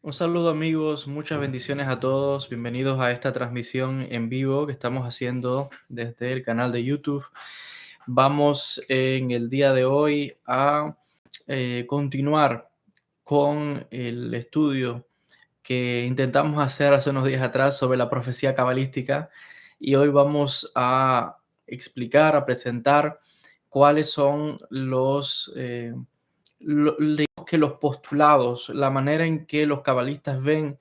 Un saludo amigos, muchas bendiciones a todos. Bienvenidos a esta transmisión en vivo que estamos haciendo desde el canal de YouTube. Vamos en el día de hoy a continuar con el estudio que intentamos hacer hace unos días atrás sobre la profecía cabalística y hoy vamos a explicar, a presentar cuáles son digamos que los postulados, la manera en que los cabalistas ven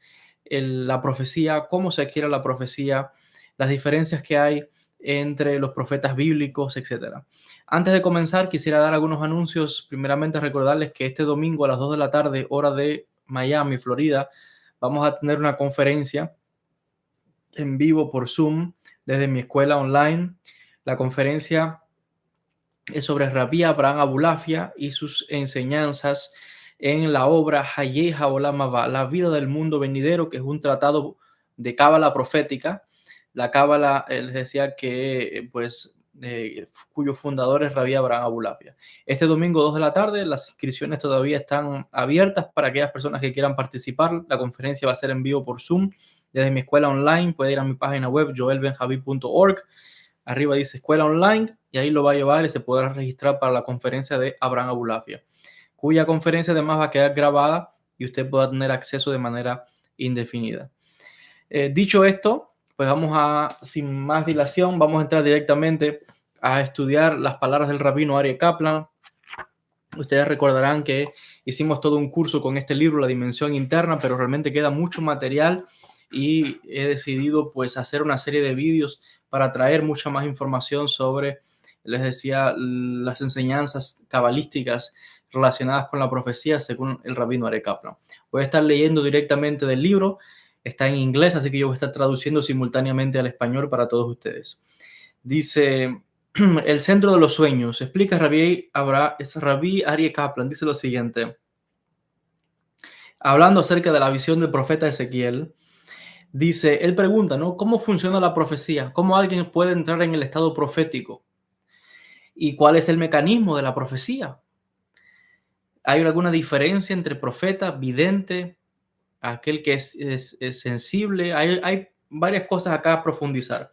la profecía, cómo se adquiere la profecía, las diferencias que hay entre los profetas bíblicos, etcétera. Antes de comenzar, quisiera dar algunos anuncios. Primeramente, recordarles que este domingo a las 2 de la tarde, hora de Miami, Florida, vamos a tener una conferencia en vivo por Zoom desde mi escuela online. La conferencia es sobre Rabí Abraham Abulafia y sus enseñanzas en la obra Hayei Haolam Haba, la vida del mundo venidero, que es un tratado de cábala profética. La cábala, les decía que, cuyo fundador es Rabí Abraham Abulafia. Este domingo 2 de la tarde, las inscripciones todavía están abiertas para aquellas personas que quieran participar. La conferencia va a ser en vivo por Zoom desde mi escuela online. Puede ir a mi página web joelbenjavi.org. Arriba dice escuela online y ahí lo va a llevar y se podrá registrar para la conferencia de Abraham Abulafia, cuya conferencia además va a quedar grabada y usted podrá tener acceso de manera indefinida. Dicho esto, pues sin más dilación, vamos a entrar directamente a estudiar las palabras del rabino Aryeh Kaplan. Ustedes recordarán que hicimos todo un curso con este libro, La Dimensión Interna, pero realmente queda mucho material y he decidido pues hacer una serie de vídeos para traer mucha más información sobre, les decía, las enseñanzas cabalísticas relacionadas con la profecía según el rabino Aryeh Kaplan. Voy a estar leyendo directamente del libro, está en inglés, así que yo voy a estar traduciendo simultáneamente al español para todos ustedes. Dice: el centro de los sueños. Explica Rabí Aryeh Kaplan. Dice lo siguiente. Hablando acerca de la visión del profeta Ezequiel, dice, él pregunta, ¿no? ¿Cómo funciona la profecía? ¿Cómo alguien puede entrar en el estado profético? ¿Y cuál es el mecanismo de la profecía? ¿Hay alguna diferencia entre profeta, vidente, aquel que es sensible? Hay varias cosas acá a profundizar.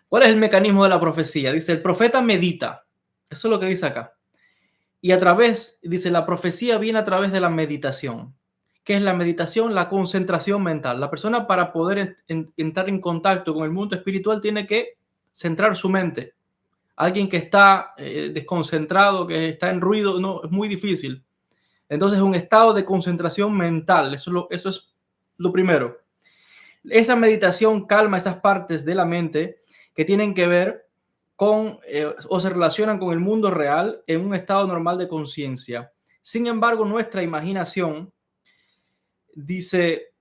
¿Cuál es el mecanismo de la profecía? Dice, el profeta medita. Eso es lo que dice acá. Y dice, la profecía viene a través de la meditación. ¿Qué es la meditación? La concentración mental. La persona, para poder entrar en contacto con el mundo espiritual, tiene que centrar su mente. Alguien que está desconcentrado, que está en ruido, no, es muy difícil. Entonces, un estado de concentración mental, eso es lo primero. Esa meditación calma esas partes de la mente que tienen que ver o se relacionan con el mundo real en un estado normal de conciencia. Sin embargo, nuestra imaginación, dice,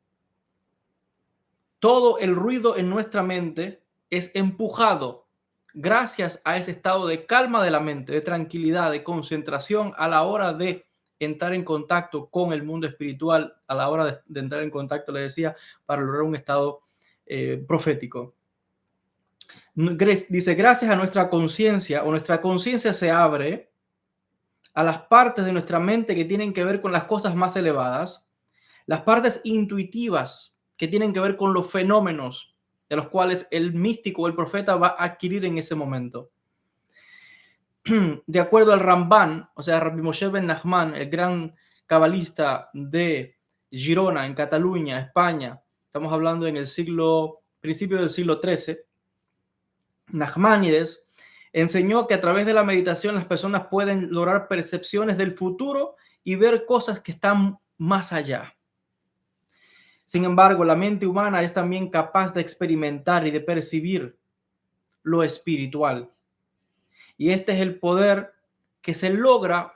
todo el ruido en nuestra mente es empujado gracias a ese estado de calma de la mente, de tranquilidad, de concentración a la hora de entrar en contacto con el mundo espiritual, a la hora de entrar en contacto, le decía, para lograr un estado profético. Dice, gracias a nuestra conciencia se abre a las partes de nuestra mente que tienen que ver con las cosas más elevadas, las partes intuitivas que tienen que ver con los fenómenos de los cuales el místico o el profeta va a adquirir en ese momento. De acuerdo al Ramban, o sea, Rabbi Moshe ben Nachman, el gran cabalista de Girona, en Cataluña, España, estamos hablando en principio del siglo XIII, Nachmanides enseñó que a través de la meditación las personas pueden lograr percepciones del futuro y ver cosas que están más allá. Sin embargo, la mente humana es también capaz de experimentar y de percibir lo espiritual. Y este es el poder que se logra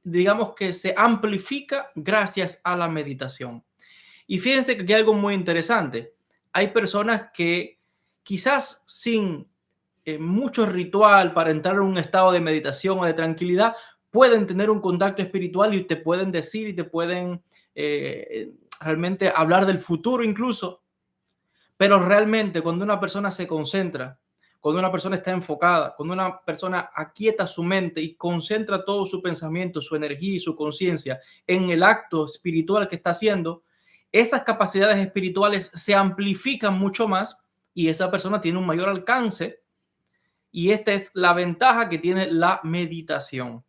digamos que se amplifica gracias a la meditación. Y fíjense que aquí hay algo muy interesante. Hay personas que quizás sin mucho ritual para entrar en un estado de meditación o de tranquilidad, pueden tener un contacto espiritual y te pueden decir y te pueden realmente hablar del futuro incluso. Pero realmente cuando una persona se concentra, cuando una persona está enfocada, cuando una persona aquieta su mente y concentra todo su pensamiento, su energía y su conciencia en el acto espiritual que está haciendo, esas capacidades espirituales se amplifican mucho más y esa persona tiene un mayor alcance. Y esta es la ventaja que tiene la meditación.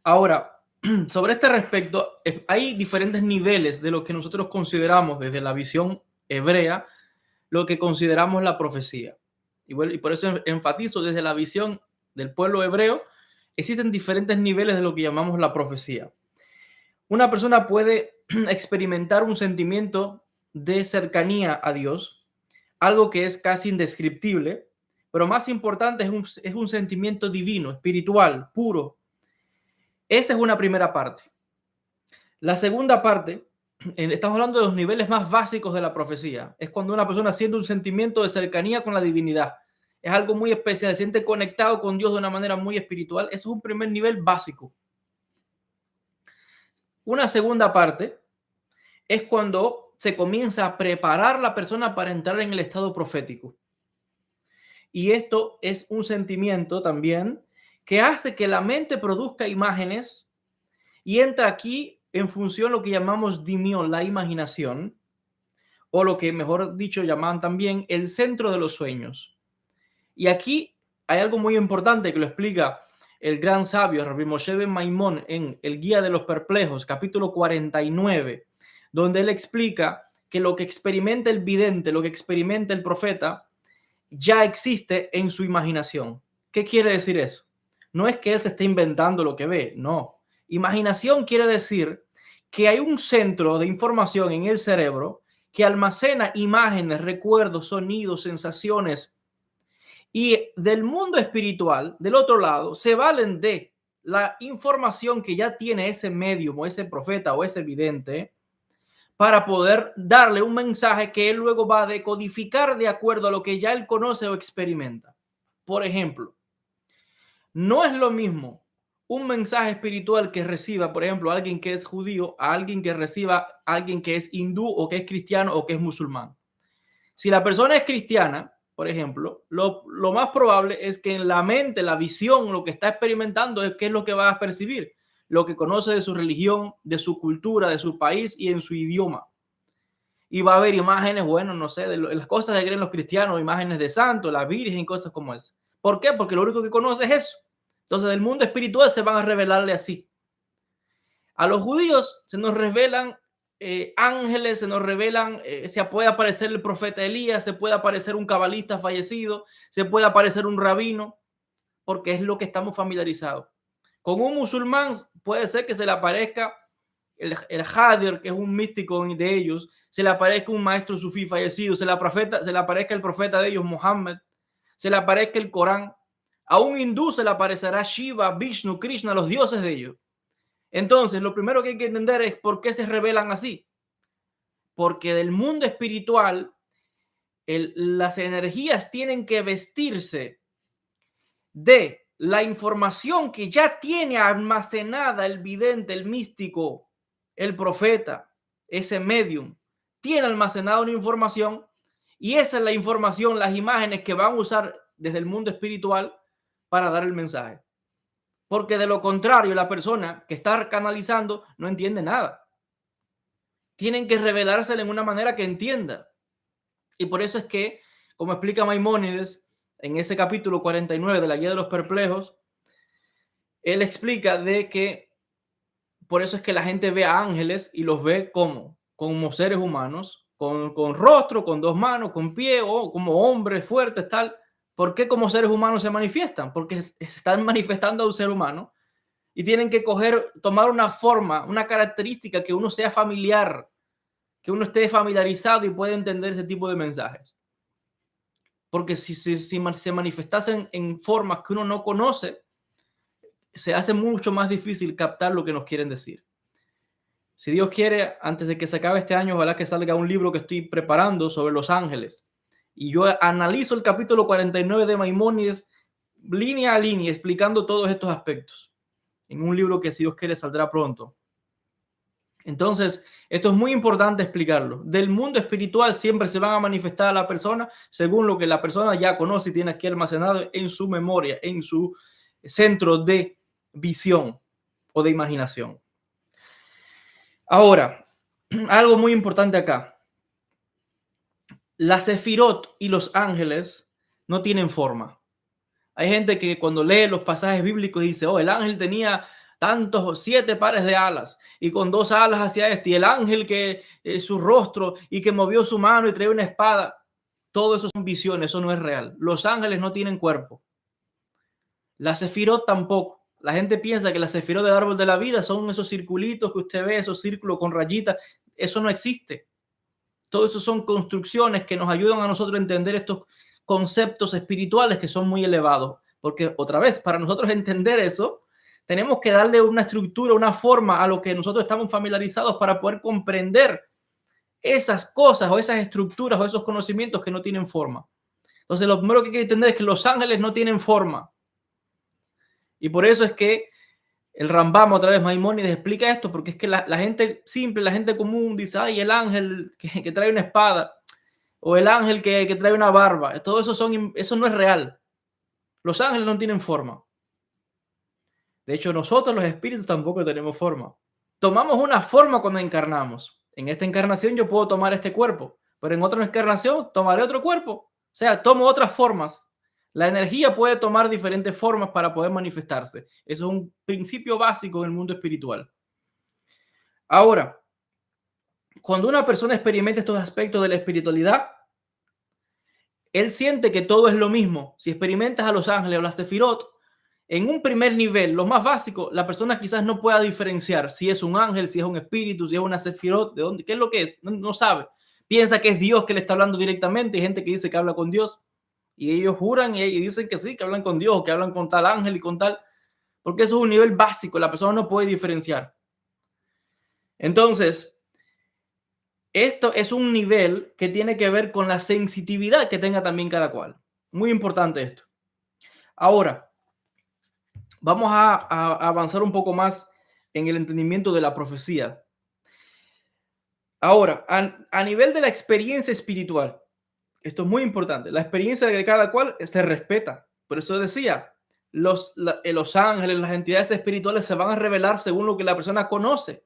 Ahora, sobre este respecto, hay diferentes niveles de lo que nosotros consideramos desde la visión hebrea, lo que consideramos la profecía. Y bueno, y por eso enfatizo desde la visión del pueblo hebreo, existen diferentes niveles de lo que llamamos la profecía. Una persona puede experimentar un sentimiento de cercanía a Dios, algo que es casi indescriptible, pero más importante es un sentimiento divino, espiritual, puro. Esa es una primera parte. La segunda parte, estamos hablando de los niveles más básicos de la profecía. Es cuando una persona siente un sentimiento de cercanía con la divinidad. Es algo muy especial, se siente conectado con Dios de una manera muy espiritual. Eso es un primer nivel básico. Una segunda parte es cuando se comienza a preparar la persona para entrar en el estado profético. Y esto es un sentimiento también que hace que la mente produzca imágenes y entra aquí en función lo que llamamos dimión, la imaginación, o lo que mejor dicho llaman también el centro de los sueños. Y aquí hay algo muy importante que lo explica el gran sabio Rabbi Moshe ben Maimón en El Guía de los Perplejos, capítulo 49, donde él explica que lo que experimenta el vidente, lo que experimenta el profeta, ya existe en su imaginación. ¿Qué quiere decir eso? No es que él se esté inventando lo que ve, no. Imaginación quiere decir que hay un centro de información en el cerebro que almacena imágenes, recuerdos, sonidos, sensaciones, y del mundo espiritual, del otro lado, se valen de la información que ya tiene ese medium o ese profeta o ese vidente para poder darle un mensaje que él luego va a decodificar de acuerdo a lo que ya él conoce o experimenta. Por ejemplo, no es lo mismo un mensaje espiritual que reciba, por ejemplo, alguien que es judío a alguien que reciba a alguien que es hindú o que es cristiano o que es musulmán. Si la persona es cristiana, por ejemplo, lo más probable es que en la mente, la visión, lo que está experimentando es qué es lo que va a percibir, lo que conoce de su religión, de su cultura, de su país y en su idioma. Y va a haber imágenes, bueno, no sé, de las cosas que creen los cristianos, imágenes de santos, la Virgen, cosas como esa. ¿Por qué? Porque lo único que conoce es eso. Entonces, del mundo espiritual se van a revelarle así. A los judíos se nos revelan ángeles, se nos revelan, se puede aparecer el profeta Elías, se puede aparecer un cabalista fallecido, se puede aparecer un rabino, porque es lo que estamos familiarizados. Con un musulmán puede ser que se le aparezca el Hadir, que es un místico de ellos, se le aparezca un maestro sufí fallecido, se le aparezca el profeta de ellos, Muhammad, se le aparezca el Corán. A un hindú se le aparecerá Shiva, Vishnu, Krishna, los dioses de ellos. Entonces, lo primero que hay que entender es por qué se revelan así. Porque del mundo espiritual, las energías tienen que vestirse de la información que ya tiene almacenada el vidente, el místico, el profeta, ese medium. Tiene almacenada una información y esa es la información, las imágenes que van a usar desde el mundo espiritual para dar el mensaje. Porque de lo contrario, la persona que está canalizando no entiende nada. Tienen que revelársela en una manera que entienda. Y por eso es que, como explica Maimónides en ese capítulo 49 de la Guía de los Perplejos, él explica de que por eso es que la gente ve a ángeles y los ve como seres humanos, con rostro, con dos manos, con pie, o como hombres fuertes, tal. ¿Por qué como seres humanos se manifiestan? Porque se están manifestando a un ser humano y tienen que tomar una forma, una característica que uno sea familiar, que uno esté familiarizado y pueda entender ese tipo de mensajes. Porque si se manifestasen en formas que uno no conoce, se hace mucho más difícil captar lo que nos quieren decir. Si Dios quiere, antes de que se acabe este año, ojalá que salga un libro que estoy preparando sobre los ángeles. Y yo analizo el capítulo 49 de Maimónides línea a línea, explicando todos estos aspectos. En un libro que, si Dios quiere, saldrá pronto. Entonces, esto es muy importante explicarlo. Del mundo espiritual siempre se van a manifestar a la persona según lo que la persona ya conoce y tiene aquí almacenado en su memoria, en su centro de visión o de imaginación. Ahora, algo muy importante acá. La Sefirot y los ángeles no tienen forma. Hay gente que cuando lee los pasajes bíblicos dice, oh, el ángel tenía tantos 7 pares de alas y con 2 alas hacia este, y el ángel que su rostro y que movió su mano y traía una espada. Todo eso son visiones, eso no es real. Los ángeles no tienen cuerpo. La Sefirot tampoco. La gente piensa que la Sefirot del árbol de la vida son esos circulitos que usted ve, esos círculos con rayitas. Eso no existe. Todo eso son construcciones que nos ayudan a nosotros a entender estos conceptos espirituales que son muy elevados. Porque otra vez, para nosotros entender eso, tenemos que darle una estructura, una forma a lo que nosotros estamos familiarizados para poder comprender esas cosas o esas estructuras o esos conocimientos que no tienen forma. Entonces, lo primero que hay que entender es que los ángeles no tienen forma. Y por eso es que el Rambam, otra vez Maimónides, explica esto, porque es que la gente simple, la gente común dice, ay, el ángel que trae una espada, o el ángel que trae una barba, todo eso, eso no es real. Los ángeles no tienen forma. De hecho, nosotros los espíritus tampoco tenemos forma. Tomamos una forma cuando encarnamos. En esta encarnación yo puedo tomar este cuerpo, pero en otra encarnación tomaré otro cuerpo. O sea, tomo otras formas. La energía puede tomar diferentes formas para poder manifestarse. Eso es un principio básico en el mundo espiritual. Ahora, cuando una persona experimenta estos aspectos de la espiritualidad, él siente que todo es lo mismo. Si experimentas a los ángeles o las sefirot, en un primer nivel, lo más básico, la persona quizás no pueda diferenciar si es un ángel, si es un espíritu, si es una sefirot, de dónde, qué es lo que es, no sabe. Piensa que es Dios que le está hablando directamente. Hay gente que dice que habla con Dios y ellos juran y dicen que sí, que hablan con Dios, que hablan con tal ángel y con tal, porque eso es un nivel básico, la persona no puede diferenciar. Entonces, esto es un nivel que tiene que ver con la sensitividad que tenga también cada cual. Muy importante esto. Ahora, vamos a avanzar un poco más en el entendimiento de la profecía. Ahora, a nivel de la experiencia espiritual, esto es muy importante. La experiencia de cada cual se respeta. Por eso decía, los ángeles, las entidades espirituales se van a revelar según lo que la persona conoce.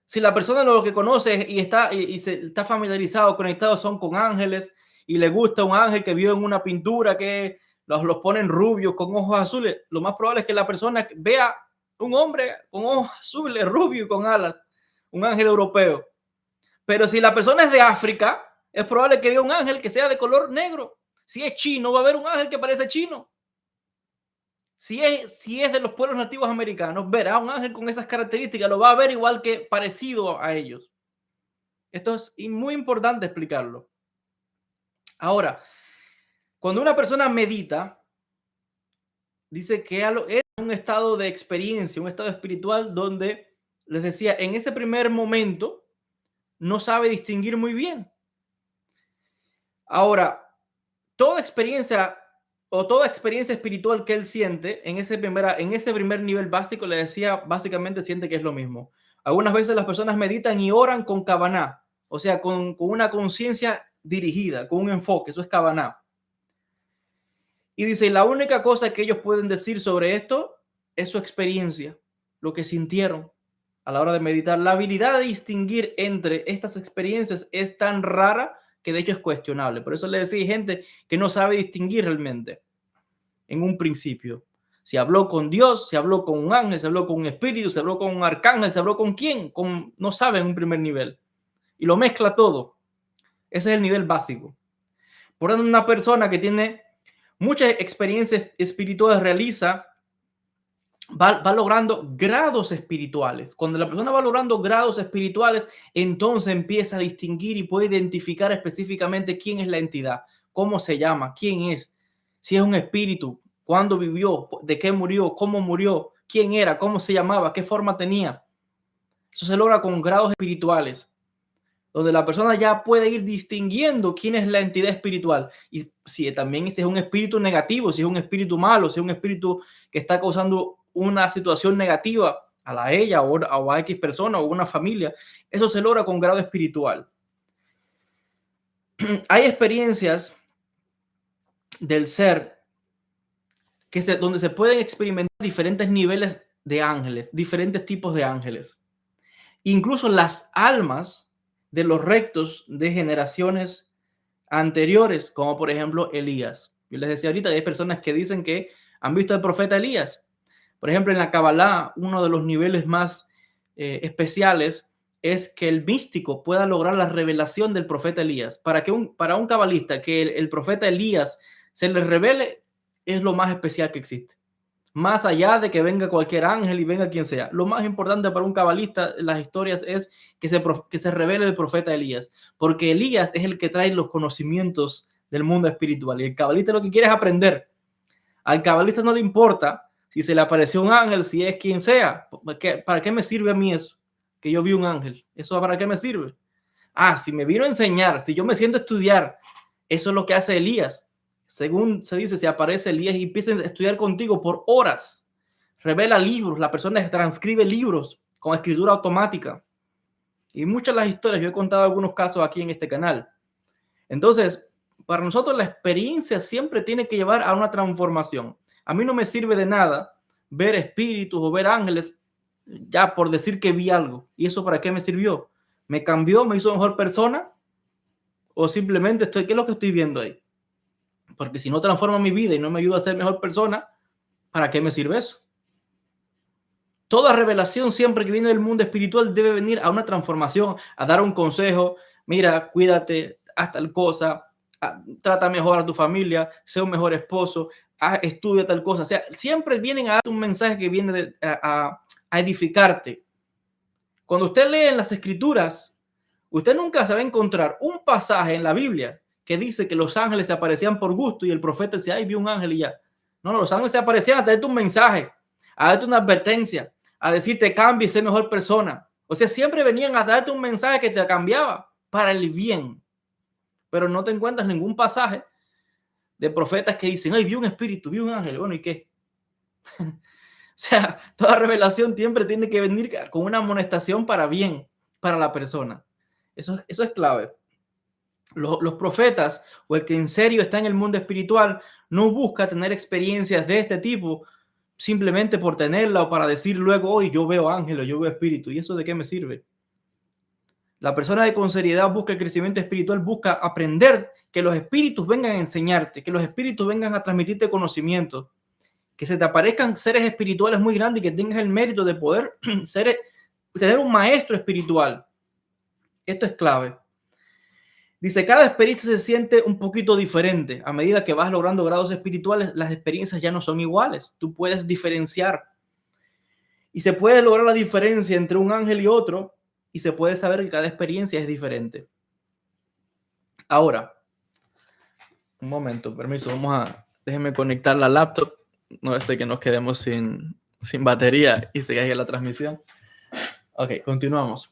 Si la persona lo que conoce y está familiarizado, conectado son con ángeles y le gusta un ángel que vio en una pintura que los ponen rubios con ojos azules, lo más probable es que la persona vea un hombre con ojos azules, rubio y con alas, un ángel europeo. Pero si la persona es de África, es probable que vea un ángel que sea de color negro. Si es chino, va a haber un ángel que parece chino. Si es de los pueblos nativos americanos, verá un ángel con esas características, lo va a ver igual que parecido a ellos. Esto es muy importante explicarlo. Ahora, cuando una persona medita, dice que es un estado de experiencia, un estado espiritual donde, les decía, en ese primer momento no sabe distinguir muy bien. Ahora, toda experiencia espiritual que él siente en ese primer nivel básico, le decía, básicamente siente que es lo mismo. Algunas veces las personas meditan y oran con kavaná, o sea, con una conciencia dirigida, con un enfoque, eso es kavaná. Y dice, la única cosa que ellos pueden decir sobre esto es su experiencia, lo que sintieron a la hora de meditar. La habilidad de distinguir entre estas experiencias es tan rara que de hecho es cuestionable. Por eso le decía, hay gente que no sabe distinguir realmente en un principio. Si habló con Dios, si habló con un ángel, si habló con un espíritu, si habló con un arcángel, si habló con quién, no sabe en un primer nivel. Y lo mezcla todo. Ese es el nivel básico. Por tanto, una persona que tiene muchas experiencias espirituales va logrando grados espirituales. Cuando la persona va logrando grados espirituales, entonces empieza a distinguir y puede identificar específicamente quién es la entidad, cómo se llama, quién es, si es un espíritu, cuándo vivió, de qué murió, cómo murió, quién era, cómo se llamaba, qué forma tenía. Eso se logra con grados espirituales, donde la persona ya puede ir distinguiendo quién es la entidad espiritual. Y si también es un espíritu negativo, si es un espíritu malo, si es un espíritu que está causando una situación negativa a la ella o a X persona o una familia. Eso se logra con grado espiritual. Hay experiencias del ser donde se pueden experimentar diferentes niveles de ángeles, diferentes tipos de ángeles. Incluso las almas de los rectos de generaciones anteriores, como por ejemplo Elías. Yo les decía ahorita, hay personas que dicen que han visto al profeta Elías. Por ejemplo, en la Kabbalah, uno de los niveles más especiales es que el místico pueda lograr la revelación del profeta Elías. Para un cabalista que el profeta Elías se le revele, es lo más especial que existe. Más allá de que venga cualquier ángel y venga quien sea. Lo más importante para un cabalista en las historias es que se revele el profeta Elías, porque Elías es el que trae los conocimientos del mundo espiritual y el cabalista lo que quiere es aprender. Al cabalista no le importa si se le apareció un ángel, si es quien sea. ¿Para qué me sirve a mí eso? Que yo vi un ángel. ¿Eso para qué me sirve? Si me vino a enseñar, si yo me siento a estudiar, eso es lo que hace Elías. Según se dice, se aparece Elías y empieza a estudiar contigo por horas. Revela libros, la persona transcribe libros con escritura automática. Y muchas de las historias, yo he contado algunos casos aquí en este canal. Entonces, para nosotros la experiencia siempre tiene que llevar a una transformación. A mí no me sirve de nada ver espíritus o ver ángeles ya por decir que vi algo. ¿Y eso para qué me sirvió? ¿Me cambió? ¿Me hizo mejor persona? ¿O simplemente qué es lo que estoy viendo ahí? Porque si no transforma mi vida y no me ayuda a ser mejor persona, ¿para qué me sirve eso? Toda revelación siempre que viene del mundo espiritual debe venir a una transformación, a dar un consejo. Mira, cuídate, haz tal cosa, trata mejor a tu familia, sé un mejor esposo, estudia tal cosa. O sea, siempre vienen a darte un mensaje que viene a edificarte. Cuando usted lee en las escrituras, usted nunca se va a encontrar un pasaje en la Biblia que dice que los ángeles se aparecían por gusto y el profeta decía, ay, vi un ángel y ya. No, los ángeles se aparecían a darte un mensaje, a darte una advertencia, a decirte cambie y sé mejor persona. O sea, siempre venían a darte un mensaje que te cambiaba para el bien. Pero no te encuentras ningún pasaje de profetas que dicen, ay, vi un espíritu, vi un ángel. Bueno, ¿y qué? O sea, toda revelación siempre tiene que venir con una amonestación para bien, para la persona. Eso es clave. Los profetas o el que en serio está en el mundo espiritual no busca tener experiencias de este tipo simplemente por tenerla o para decir luego, hoy yo veo ángeles, yo veo espíritu. ¿Y eso de qué me sirve? La persona de con seriedad busca el crecimiento espiritual, busca aprender, que los espíritus vengan a enseñarte, que los espíritus vengan a transmitirte conocimiento, que se te aparezcan seres espirituales muy grandes y que tengas el mérito de poder tener un maestro espiritual. Esto es clave. Dice, cada experiencia se siente un poquito diferente. A medida que vas logrando grados espirituales, las experiencias ya no son iguales. Tú puedes diferenciar. Y se puede lograr la diferencia entre un ángel y otro, y se puede saber que cada experiencia es diferente. Ahora, un momento, permiso, déjenme conectar la laptop. No es de que nos quedemos sin batería y se caiga la transmisión. Ok, continuamos.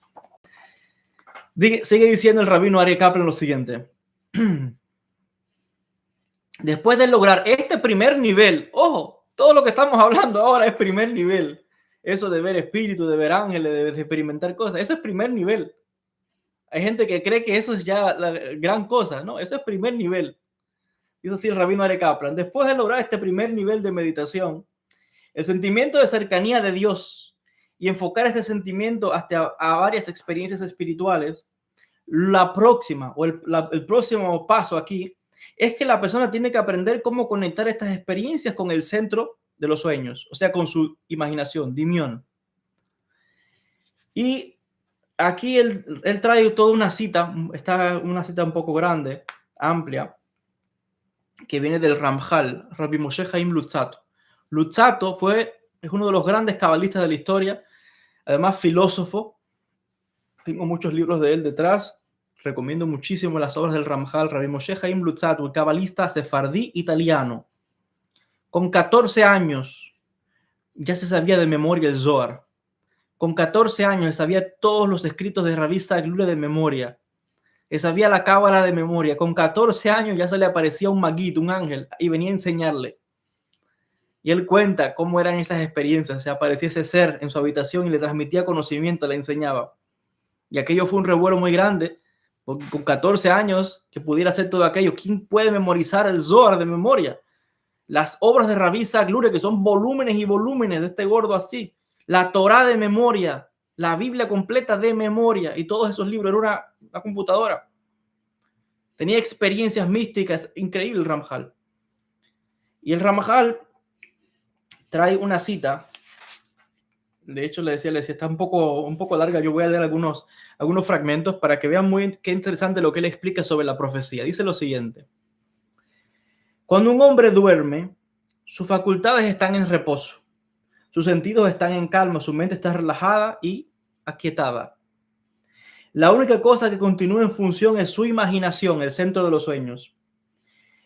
Sigue diciendo el rabino Aryeh Kaplan lo siguiente. Después de lograr este primer nivel, ojo, todo lo que estamos hablando ahora es primer nivel. Eso de ver espíritus, de ver ángeles, de experimentar cosas, eso es primer nivel. Hay gente que cree que eso es ya la gran cosa, ¿no? Eso es primer nivel. Dice así el rabino Aryeh Kaplan. Después de lograr este primer nivel de meditación, el sentimiento de cercanía de Dios y enfocar este sentimiento hasta a varias experiencias espirituales, la próxima o el próximo paso aquí es que la persona tiene que aprender cómo conectar estas experiencias con el centro de los sueños, o sea, con su imaginación, Dimion. Y aquí él trae toda una cita, una cita un poco grande, amplia, que viene del Ramjal, Rabbi Moshe Chaim Luzzatto. Luzzatto es uno de los grandes cabalistas de la historia, además filósofo. Tengo muchos libros de él detrás. Recomiendo muchísimo las obras del Ramjal, Rabbi Moshe Chaim Luzzatto, el cabalista sefardí italiano. Con 14 años ya se sabía de memoria el Zohar. Con 14 años sabía todos los escritos de Rabbi Saglule de memoria. Sabía la cábala de memoria. Con 14 años ya se le aparecía un maguito, un ángel, y venía a enseñarle. Y él cuenta cómo eran esas experiencias. Se aparecía ese ser en su habitación y le transmitía conocimiento, le enseñaba. Y aquello fue un revuelo muy grande, porque con 14 años que pudiera hacer todo aquello. ¿Quién puede memorizar el Zohar de memoria? Las obras de Rabbi Isaac Luria, que son volúmenes y volúmenes de este gordo así. La Torá de memoria, la Biblia completa de memoria y todos esos libros. Era una computadora. Tenía experiencias místicas, increíble el Ramjal. Y el Ramjal trae una cita. De hecho, le decía, está un poco larga. Yo voy a leer algunos fragmentos para que vean muy qué interesante lo que él explica sobre la profecía. Dice lo siguiente. Cuando un hombre duerme, sus facultades están en reposo. Sus sentidos están en calma, su mente está relajada y aquietada. La única cosa que continúa en función es su imaginación, el centro de los sueños.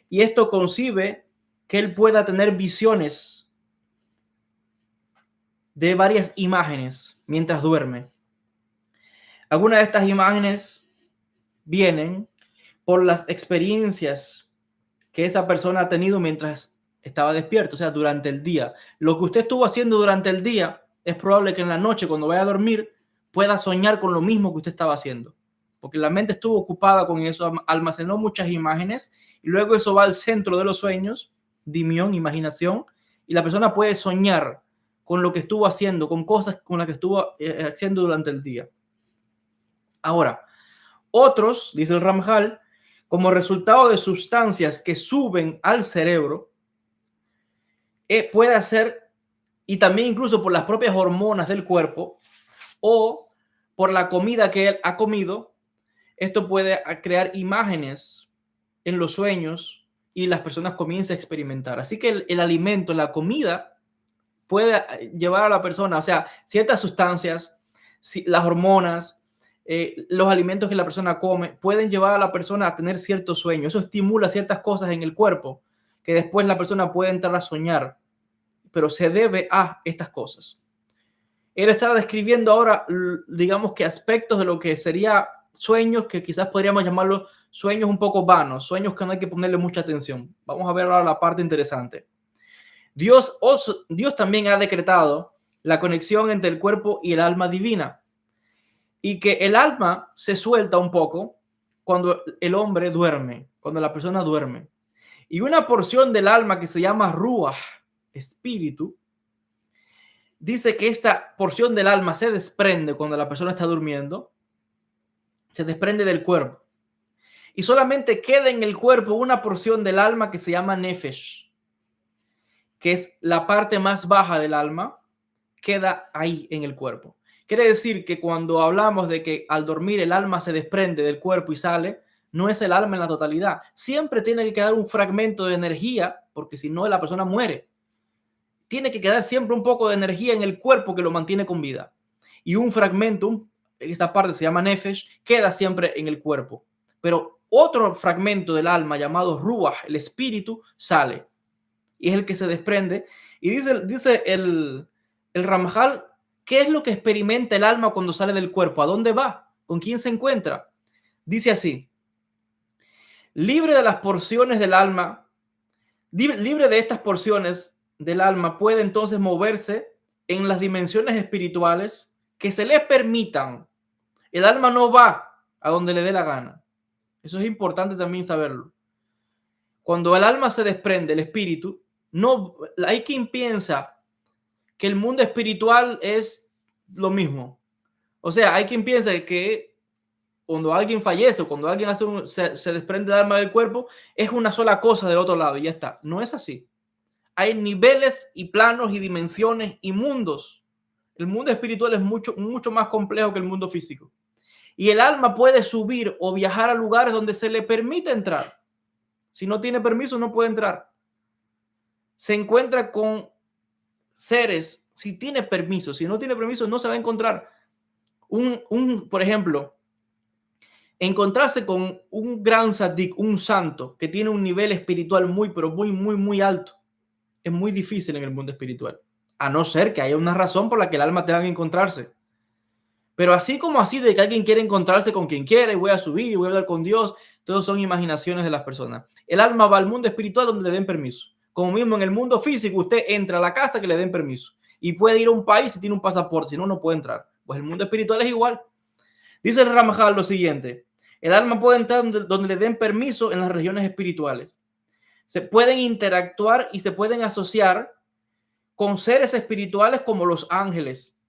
Y esto concibe que él pueda tener visiones de varias imágenes mientras duerme. Algunas de estas imágenes vienen por las experiencias que esa persona ha tenido mientras estaba despierto, o sea, durante el día. Lo que usted estuvo haciendo durante el día, es probable que en la noche, cuando vaya a dormir, pueda soñar con lo mismo que usted estaba haciendo. Porque la mente estuvo ocupada con eso, almacenó muchas imágenes y luego eso va al centro de los sueños, dimión, imaginación, y la persona puede soñar con lo que estuvo haciendo, con cosas con las que estuvo haciendo durante el día. Ahora, otros, dice el Ramjal, como resultado de sustancias que suben al cerebro, puede hacer, y también incluso por las propias hormonas del cuerpo o por la comida que él ha comido, esto puede crear imágenes en los sueños y las personas comienzan a experimentar. Así que el alimento, la comida, puede llevar a la persona, o sea, ciertas sustancias, las hormonas, los alimentos que la persona come, pueden llevar a la persona a tener cierto sueño. Eso estimula ciertas cosas en el cuerpo que después la persona puede entrar a soñar, pero se debe a estas cosas. Él está describiendo ahora, digamos que aspectos de lo que sería sueños que quizás podríamos llamarlos sueños un poco vanos, sueños que no hay que ponerle mucha atención. Vamos a ver ahora la parte interesante. Dios también ha decretado la conexión entre el cuerpo y el alma divina y que el alma se suelta un poco cuando el hombre duerme, cuando la persona duerme. Y una porción del alma que se llama Ruach, espíritu, dice que esta porción del alma se desprende cuando la persona está durmiendo, se desprende del cuerpo. Y solamente queda en el cuerpo una porción del alma que se llama Nefesh, que es la parte más baja del alma, queda ahí en el cuerpo. Quiere decir que cuando hablamos de que al dormir el alma se desprende del cuerpo y sale, no es el alma en la totalidad. Siempre tiene que quedar un fragmento de energía, porque si no la persona muere. Tiene que quedar siempre un poco de energía en el cuerpo que lo mantiene con vida. Y un fragmento, esta parte se llama Nefesh, queda siempre en el cuerpo. Pero otro fragmento del alma llamado Ruach, el espíritu, sale. Y es el que se desprende. Y dice el Ramjal, ¿qué es lo que experimenta el alma cuando sale del cuerpo? ¿A dónde va? ¿Con quién se encuentra? Dice así, libre de las porciones del alma, libre de estas porciones del alma, puede entonces moverse en las dimensiones espirituales que se le permitan. El alma no va a donde le dé la gana. Eso es importante también saberlo. Cuando el alma se desprende, el espíritu, no hay quien piensa que el mundo espiritual es lo mismo. O sea, hay quien piensa que cuando alguien fallece, cuando alguien se desprende el alma del cuerpo, es una sola cosa del otro lado y ya está. No es así. Hay niveles y planos y dimensiones y mundos. El mundo espiritual es mucho más complejo que el mundo físico. Y el alma puede subir o viajar a lugares donde se le permite entrar. Si no tiene permiso, no puede entrar. Se encuentra con seres, si tiene permiso. Si no tiene permiso, no se va a encontrar. Por ejemplo, encontrarse con un gran sadik, un santo que tiene un nivel espiritual pero muy alto. Es muy difícil en el mundo espiritual, a no ser que haya una razón por la que el alma tenga que encontrarse. Pero así como así de que alguien quiere encontrarse con quien quiere, voy a subir y voy a hablar con Dios, todos son imaginaciones de las personas. El alma va al mundo espiritual donde le den permiso. Como mismo en el mundo físico, usted entra a la casa que le den permiso y puede ir a un país si tiene un pasaporte, si no, no puede entrar. Pues el mundo espiritual es igual. Dice el Ramajal lo siguiente: el alma puede entrar donde le den permiso en las regiones espirituales. Se pueden interactuar y se pueden asociar con seres espirituales como los ángeles,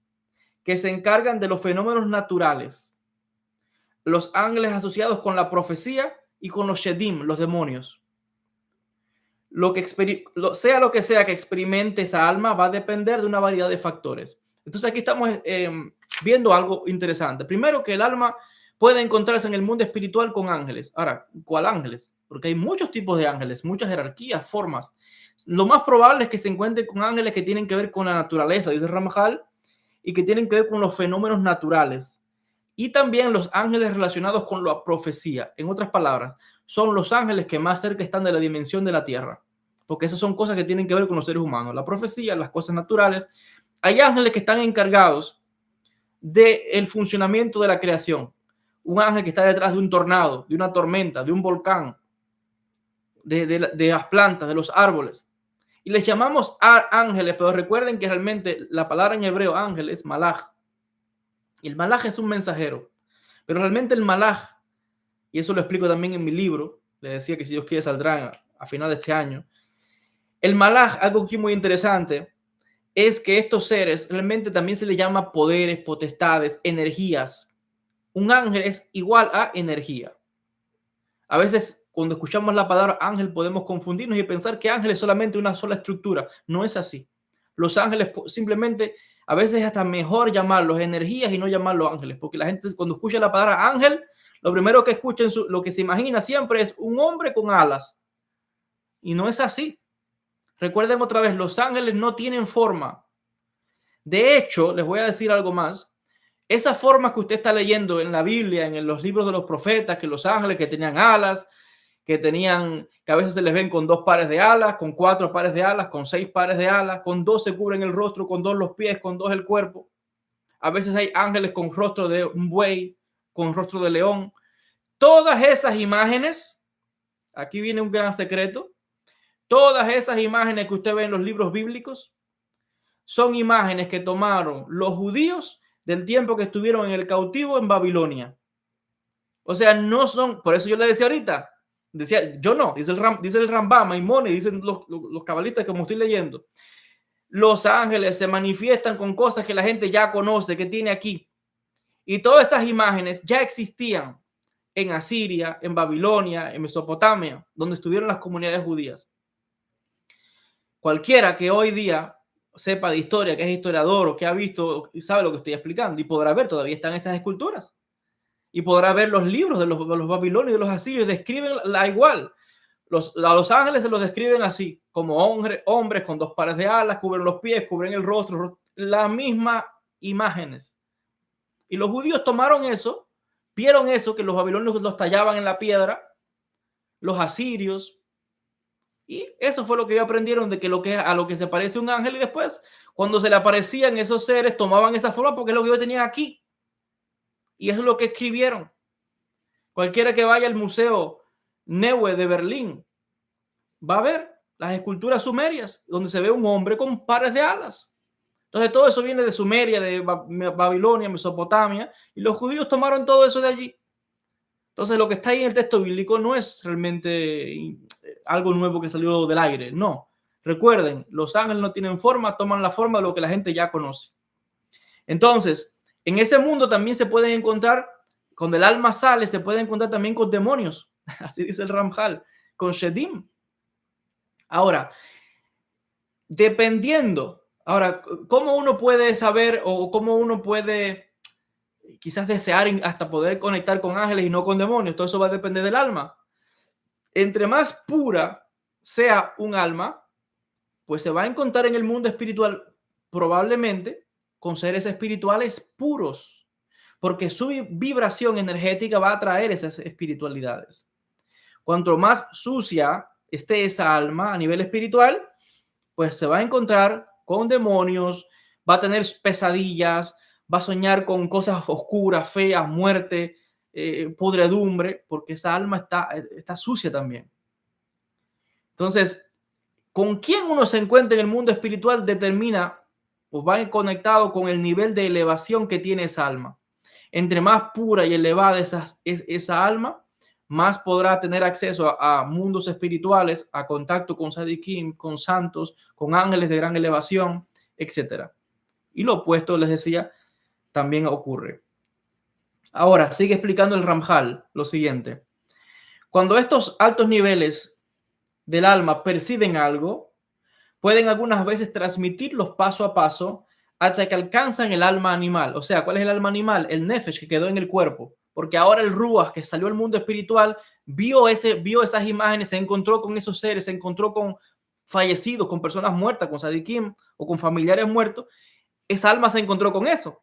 que se encargan de los fenómenos naturales. Los ángeles asociados con la profecía y con los shedim, los demonios. Sea lo que sea que experimente esa alma, va a depender de una variedad de factores. Entonces aquí estamos viendo algo interesante. Primero, que el alma puede encontrarse en el mundo espiritual con ángeles. Ahora, ¿cuál ángeles? Porque hay muchos tipos de ángeles, muchas jerarquías, formas. Lo más probable es que se encuentre con ángeles que tienen que ver con la naturaleza, dice Ramajal, y que tienen que ver con los fenómenos naturales. Y también los ángeles relacionados con la profecía. En otras palabras, son los ángeles que más cerca están de la dimensión de la tierra, porque esas son cosas que tienen que ver con los seres humanos, la profecía, las cosas naturales. Hay ángeles que están encargados del funcionamiento de la creación. Un ángel que está detrás de un tornado, de una tormenta, de un volcán, de las plantas, de los árboles. Y les llamamos ángeles, pero recuerden que realmente la palabra en hebreo ángel es malaj. Y el malaj es un mensajero. Pero realmente el malaj, y eso lo explico también en mi libro, le decía que si Dios quiere saldrá a final de este año. El malaj, algo aquí muy interesante, es que estos seres realmente también se les llama poderes, potestades, energías. Un ángel es igual a energía. A veces cuando escuchamos la palabra ángel podemos confundirnos y pensar que ángel es solamente una sola estructura. No es así. Los ángeles simplemente, a veces es hasta mejor llamarlos energías y no llamarlos ángeles, porque la gente cuando escucha la palabra ángel, lo primero que escucha, lo que se imagina siempre es un hombre con alas. Y no es así. Recuerden otra vez, los ángeles no tienen forma. De hecho, les voy a decir algo más. Esa forma que usted está leyendo en la Biblia, en los libros de los profetas, que los ángeles que tenían alas, que a veces se les ven con 2 pares de alas, con 4 pares de alas, con 6 pares de alas, con 2 se cubren el rostro, con 2 los pies, con 2 el cuerpo. A veces hay ángeles con rostro de un buey, con rostro de león. Todas esas imágenes, aquí viene un gran secreto, todas esas imágenes que usted ve en los libros bíblicos son imágenes que tomaron los judíos del tiempo que estuvieron en el cautivo en Babilonia. O sea, no son, por eso yo le decía ahorita, yo no, dice el Rambam, Maimónides, dicen los cabalistas como estoy leyendo. Los ángeles se manifiestan con cosas que la gente ya conoce, que tiene aquí. Y todas esas imágenes ya existían en Asiria, en Babilonia, en Mesopotamia, donde estuvieron las comunidades judías. Cualquiera que hoy día sepa de historia, que es historiador o que ha visto y sabe lo que estoy explicando, y podrá ver, todavía están esas esculturas. Y podrá ver los libros de los babilonios y de los asirios, describen la igual. A los ángeles se los describen así, como hombres con 2 pares de alas, cubren los pies, cubren el rostro, las mismas imágenes. Y los judíos tomaron eso, vieron eso, que los babilonios los tallaban en la piedra, los asirios, y eso fue lo que ellos aprendieron de que a lo que se parece un ángel, y después, cuando se le aparecían esos seres, tomaban esa forma porque es lo que ellos tenían aquí. Y eso es lo que escribieron. Cualquiera que vaya al Museo Neue de Berlín va a ver las esculturas sumerias, donde se ve un hombre con pares de alas. Entonces todo eso viene de Sumeria, de Babilonia, Mesopotamia, y los judíos tomaron todo eso de allí. Entonces lo que está ahí en el texto bíblico no es realmente algo nuevo que salió del aire, no. Recuerden, los ángeles no tienen forma, toman la forma de lo que la gente ya conoce. Entonces, en ese mundo también se pueden encontrar, cuando el alma sale, se puede encontrar también con demonios, así dice el Ramjal, con Shedim. Ahora, ¿cómo uno puede saber o cómo uno puede quizás desear hasta poder conectar con ángeles y no con demonios? Todo eso va a depender del alma. Entre más pura sea un alma, pues se va a encontrar en el mundo espiritual probablemente con seres espirituales puros, porque su vibración energética va a atraer esas espiritualidades. Cuanto más sucia esté esa alma a nivel espiritual, pues se va a encontrar con demonios, va a tener pesadillas, va a soñar con cosas oscuras, feas, muerte, podredumbre, porque esa alma está sucia también. Entonces, con quién uno se encuentra en el mundo espiritual determina o va conectado con el nivel de elevación que tiene esa alma. Entre más pura y elevada esa alma, más podrá tener acceso a mundos espirituales, a contacto con Sadikim, con santos, con ángeles de gran elevación, etc. Y lo opuesto, les decía, también ocurre. Ahora, sigue explicando el Ramjal lo siguiente. Cuando estos altos niveles del alma perciben algo, pueden algunas veces transmitirlos paso a paso hasta que alcanzan el alma animal. O sea, ¿cuál es el alma animal? El nefesh que quedó en el cuerpo. Porque ahora el ruach que salió al mundo espiritual vio esas imágenes, se encontró con esos seres, se encontró con fallecidos, con personas muertas, con sadikim o con familiares muertos. Esa alma se encontró con eso.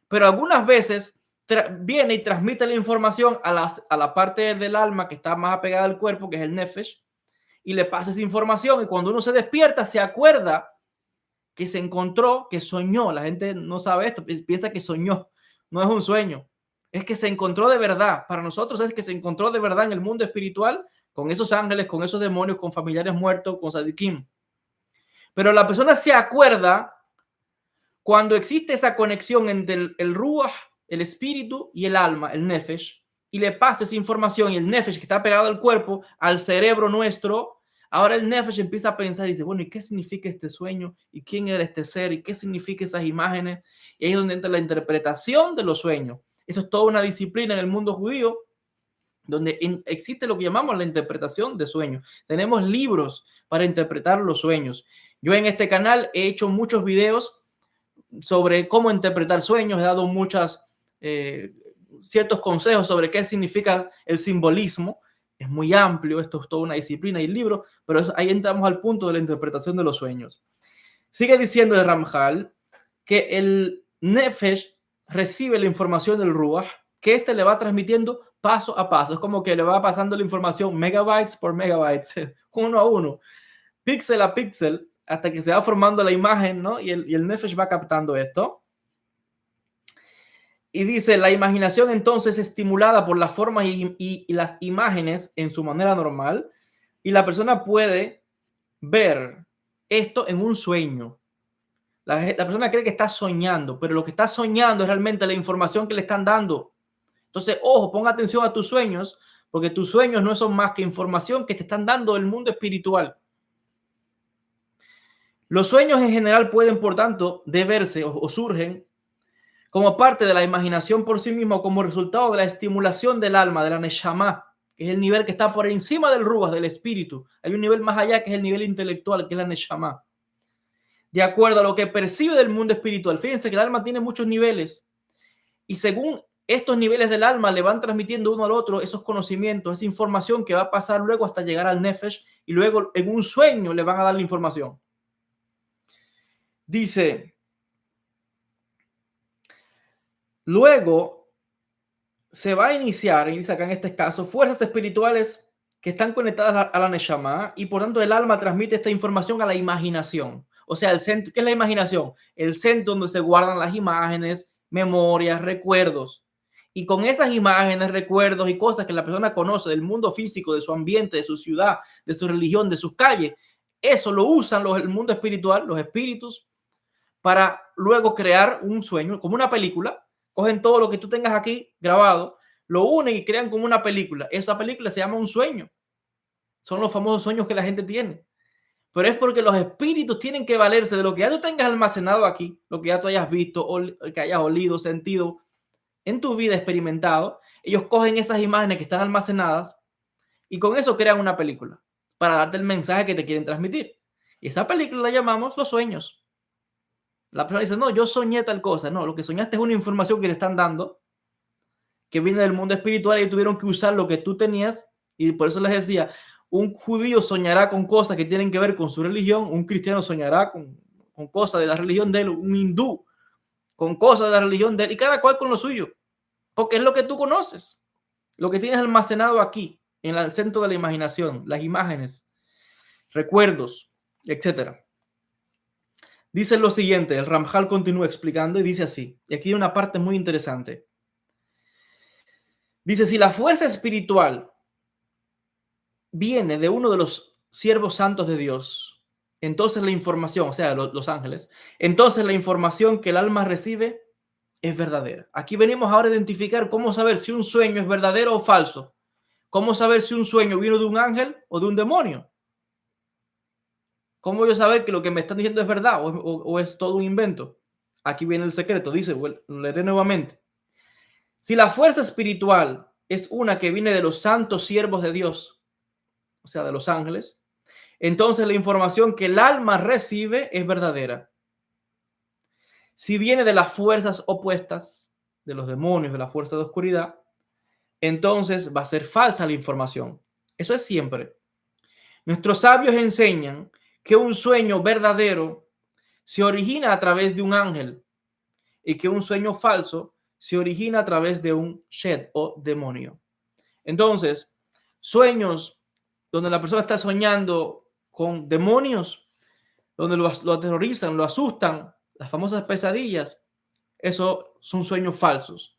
Pero algunas veces viene y transmite la información a la parte del alma que está más apegada al cuerpo, que es el nefesh, y le pasa esa información. Y cuando uno se despierta, se acuerda que se encontró, que soñó. La gente no sabe esto, piensa que soñó. No es un sueño, es que se encontró de verdad. Para nosotros es que se encontró de verdad en el mundo espiritual con esos ángeles, con esos demonios, con familiares muertos, con sadikim. Pero la persona se acuerda cuando existe esa conexión entre el ruach, el espíritu y el alma, el nefesh, y le pasa esa información y el nefesh que está pegado al cuerpo, al cerebro nuestro. Ahora el nefesh empieza a pensar y dice, bueno, ¿y qué significa este sueño? ¿Y quién era este ser? ¿Y qué significan esas imágenes? Y ahí es donde entra la interpretación de los sueños. Eso es toda una disciplina en el mundo judío, donde existe lo que llamamos la interpretación de sueños. Tenemos libros para interpretar los sueños. Yo en este canal he hecho muchos videos sobre cómo interpretar sueños, he dado ciertos consejos sobre qué significa el simbolismo. Es muy amplio, esto es toda una disciplina y libro, pero ahí entramos al punto de la interpretación de los sueños. Sigue diciendo el Ramjal que el Nefesh recibe la información del Ruach, que éste le va transmitiendo paso a paso. Es como que le va pasando la información megabytes por megabytes, uno a uno, píxel a píxel, hasta que se va formando la imagen, ¿no? Y el Nefesh va captando esto. Y dice, la imaginación entonces estimulada por las formas y las imágenes en su manera normal, y la persona puede ver esto en un sueño. La persona cree que está soñando, pero lo que está soñando es realmente la información que le están dando. Entonces, ojo, ponga atención a tus sueños, porque tus sueños no son más que información que te están dando el mundo espiritual. Los sueños en general pueden, por tanto, deberse o surgen como parte de la imaginación por sí mismo, como resultado de la estimulación del alma, de la neshama, que es el nivel que está por encima del ruach, del espíritu. Hay un nivel más allá que es el nivel intelectual, que es la neshama. De acuerdo a lo que percibe del mundo espiritual. Fíjense que el alma tiene muchos niveles y según estos niveles del alma le van transmitiendo uno al otro esos conocimientos, esa información que va a pasar luego hasta llegar al nefesh y luego en un sueño le van a dar la información. Dice, luego se va a iniciar, y dice acá en este caso, fuerzas espirituales que están conectadas a la Neshama y por tanto el alma transmite esta información a la imaginación. O sea, el centro, ¿qué es la imaginación? El centro donde se guardan las imágenes, memorias, recuerdos. Y con esas imágenes, recuerdos y cosas que la persona conoce del mundo físico, de su ambiente, de su ciudad, de su religión, de sus calles, eso lo usan el mundo espiritual, los espíritus, para luego crear un sueño, como una película. Cogen todo lo que tú tengas aquí grabado, lo unen y crean como una película. Esa película se llama un sueño. Son los famosos sueños que la gente tiene. Pero es porque los espíritus tienen que valerse de lo que ya tú tengas almacenado aquí, lo que ya tú hayas visto, que hayas olido, sentido en tu vida, experimentado. Ellos cogen esas imágenes que están almacenadas y con eso crean una película para darte el mensaje que te quieren transmitir. Y esa película la llamamos los sueños. La persona dice, no, yo soñé tal cosa. No, lo que soñaste es una información que te están dando, que viene del mundo espiritual y tuvieron que usar lo que tú tenías. Y por eso les decía, un judío soñará con cosas que tienen que ver con su religión, un cristiano soñará con cosas de la religión de él, un hindú con cosas de la religión de él, y cada cual con lo suyo, porque es lo que tú conoces, lo que tienes almacenado aquí, en el centro de la imaginación, las imágenes, recuerdos, etcétera. Dice lo siguiente, el Ramjal continúa explicando y dice así, y aquí hay una parte muy interesante. Dice, si la fuerza espiritual viene de uno de los siervos santos de Dios, entonces la información, o sea, los ángeles, entonces la información que el alma recibe es verdadera. Aquí venimos ahora a identificar cómo saber si un sueño es verdadero o falso. ¿Cómo saber si un sueño vino de un ángel o de un demonio? ¿Cómo yo saber que lo que me están diciendo es verdad o es todo un invento? Aquí viene el secreto, dice, lo leeré nuevamente. Si la fuerza espiritual es una que viene de los santos siervos de Dios, o sea, de los ángeles, entonces la información que el alma recibe es verdadera. Si viene de las fuerzas opuestas, de los demonios, de la fuerza de oscuridad, entonces va a ser falsa la información. Eso es siempre. Nuestros sabios enseñan que un sueño verdadero se origina a través de un ángel y que un sueño falso se origina a través de un shed o demonio. Entonces, sueños donde la persona está soñando con demonios, donde lo aterrorizan, lo asustan, las famosas pesadillas, eso son sueños falsos.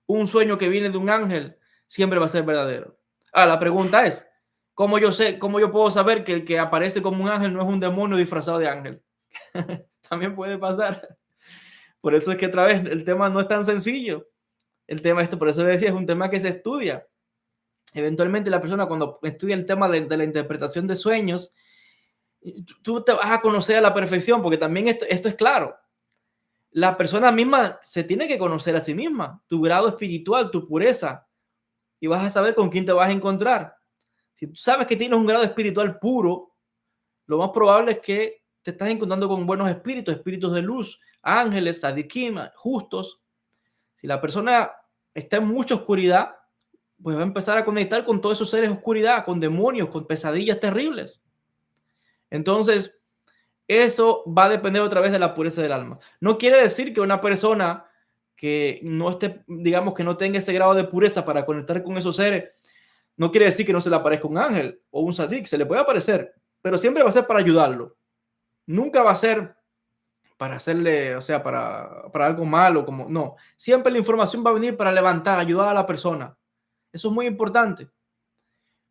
Un sueño que viene de un ángel siempre va a ser verdadero. La pregunta es, cómo yo puedo saber que el que aparece como un ángel no es un demonio disfrazado de ángel? También puede pasar. Por eso es que otra vez el tema no es tan sencillo. El tema por eso decía, es un tema que se estudia. Eventualmente la persona cuando estudia el tema de la interpretación de sueños, tú te vas a conocer a la perfección, porque también esto es claro. La persona misma se tiene que conocer a sí misma, tu grado espiritual, tu pureza, y vas a saber con quién te vas a encontrar. Si tú sabes que tienes un grado espiritual puro, lo más probable es que te estás encontrando con buenos espíritus, espíritus de luz, ángeles, sadikim, justos. Si la persona está en mucha oscuridad, pues va a empezar a conectar con todos esos seres de oscuridad, con demonios, con pesadillas terribles. Entonces, eso va a depender otra vez de la pureza del alma. No quiere decir que una persona que no esté, digamos, que no tenga ese grado de pureza para conectar con esos seres, no quiere decir que no se le aparezca un ángel o un sadik, se le puede aparecer, pero siempre va a ser para ayudarlo. Nunca va a ser para hacerle, o sea, para algo malo, como no. Siempre la información va a venir para levantar, ayudar a la persona. Eso es muy importante.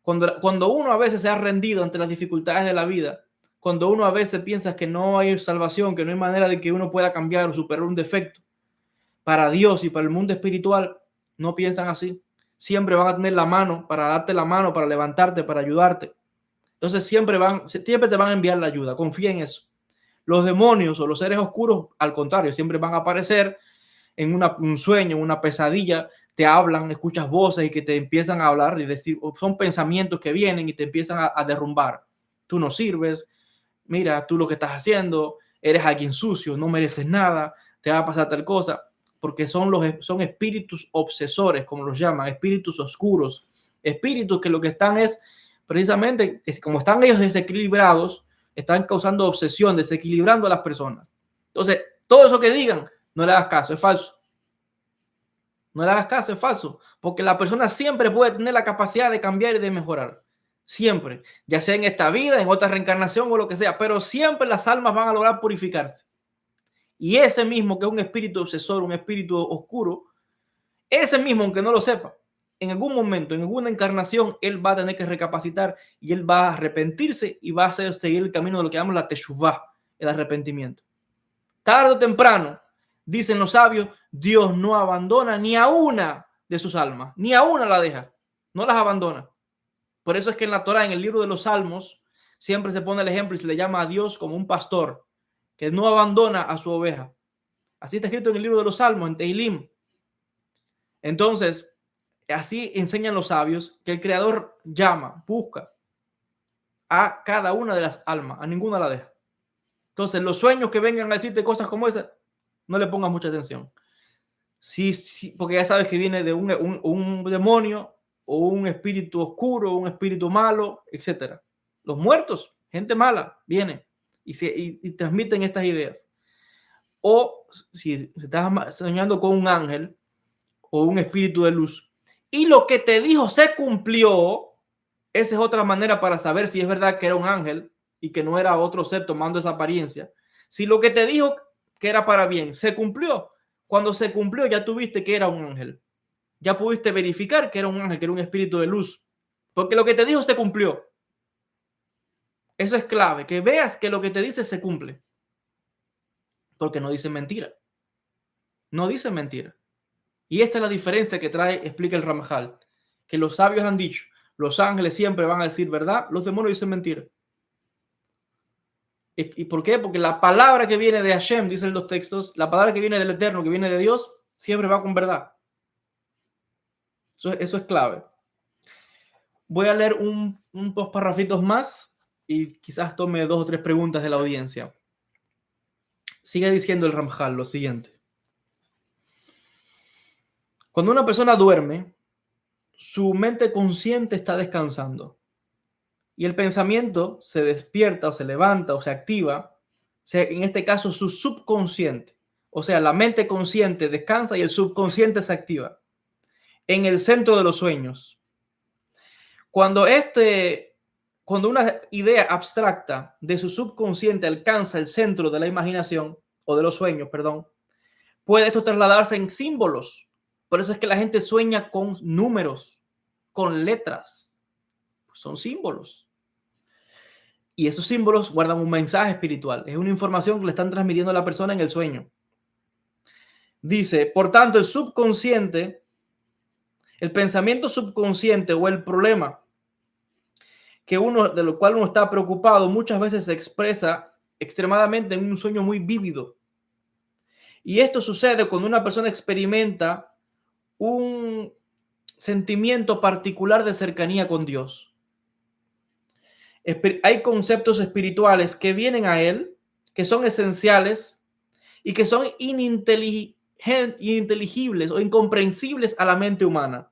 Cuando uno a veces se ha rendido ante las dificultades de la vida, cuando uno a veces piensa que no hay salvación, que no hay manera de que uno pueda cambiar o superar un defecto, para Dios y para el mundo espiritual, no piensan así. Siempre van a tener la mano para darte la mano, para levantarte, para ayudarte. Entonces siempre te van a enviar la ayuda. Confía en eso. Los demonios o los seres oscuros, al contrario, siempre van a aparecer en un sueño, en una pesadilla, te hablan, escuchas voces y que te empiezan a hablar y decir, son pensamientos que vienen y te empiezan a derrumbar. Tú no sirves, mira, tú lo que estás haciendo, eres alguien sucio, no mereces nada, te va a pasar tal cosa, porque son espíritus obsesores, como los llaman, espíritus oscuros, espíritus que lo que están es precisamente, como están ellos desequilibrados, están causando obsesión, desequilibrando a las personas. Entonces, todo eso que digan, no le hagas caso, es falso. No le hagas caso, es falso, porque la persona siempre puede tener la capacidad de cambiar y de mejorar. Siempre, ya sea en esta vida, en otra reencarnación o lo que sea, pero siempre las almas van a lograr purificarse. Y ese mismo que es un espíritu obsesor, un espíritu oscuro, ese mismo, aunque no lo sepa, en algún momento, en alguna encarnación, él va a tener que recapacitar y él va a arrepentirse y va a seguir el camino de lo que llamamos la teshuvah, el arrepentimiento. Tarde o temprano, dicen los sabios, Dios no abandona ni a una de sus almas, ni a una la deja, no las abandona. Por eso es que en la Torah, en el libro de los Salmos, siempre se pone el ejemplo y se le llama a Dios como un pastor que no abandona a su oveja. Así está escrito en el libro de los Salmos, en Tehilim. Entonces, así enseñan los sabios que el Creador llama, busca a cada una de las almas, a ninguna la deja. Entonces, los sueños que vengan a decirte cosas como esas, no le pongas mucha atención. Sí, porque ya sabes que viene de un demonio o un espíritu oscuro, un espíritu malo, etc. Los muertos, gente mala, viene y transmiten estas ideas. O si estás soñando con un ángel o un espíritu de luz y lo que te dijo se cumplió, esa es otra manera para saber si es verdad que era un ángel y que no era otro ser tomando esa apariencia. Si lo que te dijo que era para bien se cumplió, cuando se cumplió ya tuviste que era un ángel. Ya pudiste verificar que era un ángel, que era un espíritu de luz. Porque lo que te dijo se cumplió. Eso es clave, que veas que lo que te dice se cumple, porque no dice mentira. No dice mentira. Y esta es la diferencia que trae, explica el Ramjal, que los sabios han dicho, los ángeles siempre van a decir verdad, los demonios dicen mentira. ¿Y por qué? Porque la palabra que viene de Hashem, dicen los textos, la palabra que viene del Eterno, que viene de Dios, siempre va con verdad. Eso es clave. Voy a leer dos parrafitos más y quizás tome 2 o 3 preguntas de la audiencia. Sigue diciendo el Ramjal lo siguiente. Cuando una persona duerme, su mente consciente está descansando y el pensamiento se despierta o se levanta o se activa, en este caso su subconsciente. O sea, la mente consciente descansa y el subconsciente se activa en el centro de los sueños. Cuando una idea abstracta de su subconsciente alcanza el centro de la imaginación o de los sueños, perdón, puede esto trasladarse en símbolos. Por eso es que la gente sueña con números, con letras. Son símbolos. Y esos símbolos guardan un mensaje espiritual. Es una información que le están transmitiendo a la persona en el sueño. Dice, por tanto, el subconsciente, el pensamiento subconsciente o el problema de lo cual uno está preocupado, muchas veces se expresa extremadamente en un sueño muy vívido. Y esto sucede cuando una persona experimenta un sentimiento particular de cercanía con Dios. Hay conceptos espirituales que vienen a él, que son esenciales y que son ininteligibles o incomprensibles a la mente humana.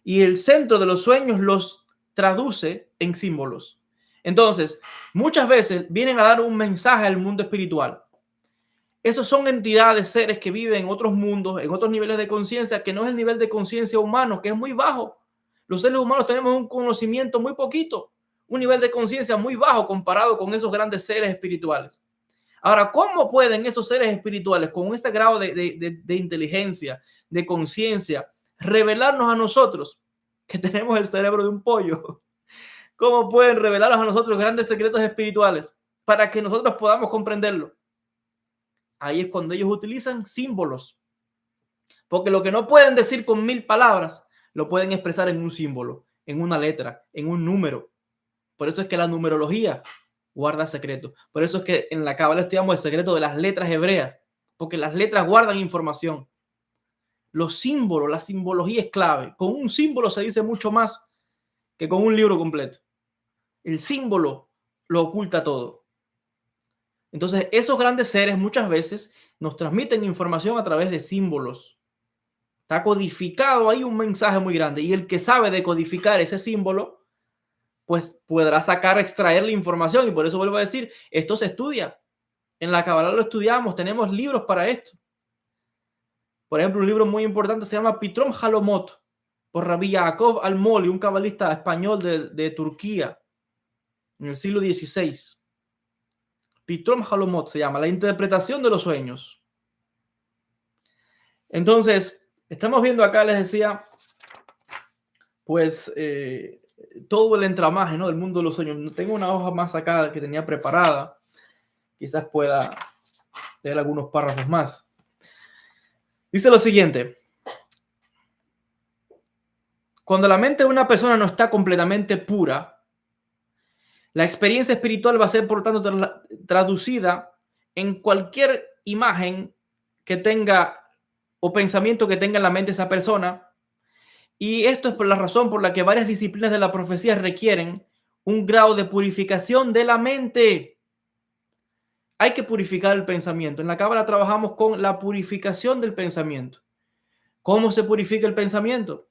Y el centro de los sueños los traduce en símbolos. Entonces, muchas veces vienen a dar un mensaje al mundo espiritual. Esos son entidades, seres que viven en otros mundos, en otros niveles de conciencia, que no es el nivel de conciencia humano, que es muy bajo. Los seres humanos tenemos un conocimiento muy poquito, un nivel de conciencia muy bajo comparado con esos grandes seres espirituales. Ahora, ¿cómo pueden esos seres espirituales con ese grado de inteligencia, de conciencia, revelarnos a nosotros que tenemos el cerebro de un pollo? ¿Cómo pueden revelarnos a nosotros grandes secretos espirituales para que nosotros podamos comprenderlo? Ahí es cuando ellos utilizan símbolos, porque lo que no pueden decir con 1000 palabras, lo pueden expresar en un símbolo, en una letra, en un número. Por eso es que la numerología guarda secretos. Por eso es que en la Cábala estudiamos el secreto de las letras hebreas, porque las letras guardan información. Los símbolos, la simbología es clave. Con un símbolo se dice mucho más que con un libro completo. El símbolo lo oculta todo. Entonces, esos grandes seres muchas veces nos transmiten información a través de símbolos. Está codificado ahí un mensaje muy grande. Y el que sabe decodificar ese símbolo, pues podrá extraer la información. Y por eso vuelvo a decir, esto se estudia. En la Cábala lo estudiamos, tenemos libros para esto. Por ejemplo, un libro muy importante se llama Pitrom Halomot, por Rabbi Yaakov Almoli, un cabalista español de Turquía, en el siglo XVI. Pitrom Halomot se llama, la interpretación de los sueños. Entonces, estamos viendo acá, les decía, pues todo el entramaje, ¿no?, del mundo de los sueños. Tengo una hoja más acá que tenía preparada. Quizás pueda leer algunos párrafos más. Dice lo siguiente. Cuando la mente de una persona no está completamente pura, la experiencia espiritual va a ser, por tanto, traducida en cualquier imagen que tenga o pensamiento que tenga en la mente esa persona. Y esto es por la razón por la que varias disciplinas de la profecía requieren un grado de purificación de la mente. Hay que purificar el pensamiento. En la Cábala trabajamos con la purificación del pensamiento. ¿Cómo se purifica el pensamiento?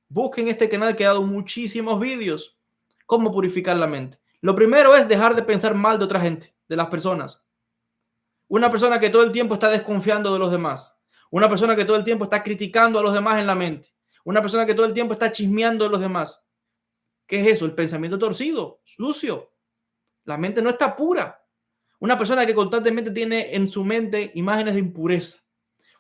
Busquen este canal que ha dado muchísimos vídeos. ¿Cómo purificar la mente? Lo primero es dejar de pensar mal de otra gente, de las personas. Una persona que todo el tiempo está desconfiando de los demás. Una persona que todo el tiempo está criticando a los demás en la mente. Una persona que todo el tiempo está chismeando de los demás. ¿Qué es eso? El pensamiento torcido, sucio. La mente no está pura. Una persona que constantemente tiene en su mente imágenes de impureza.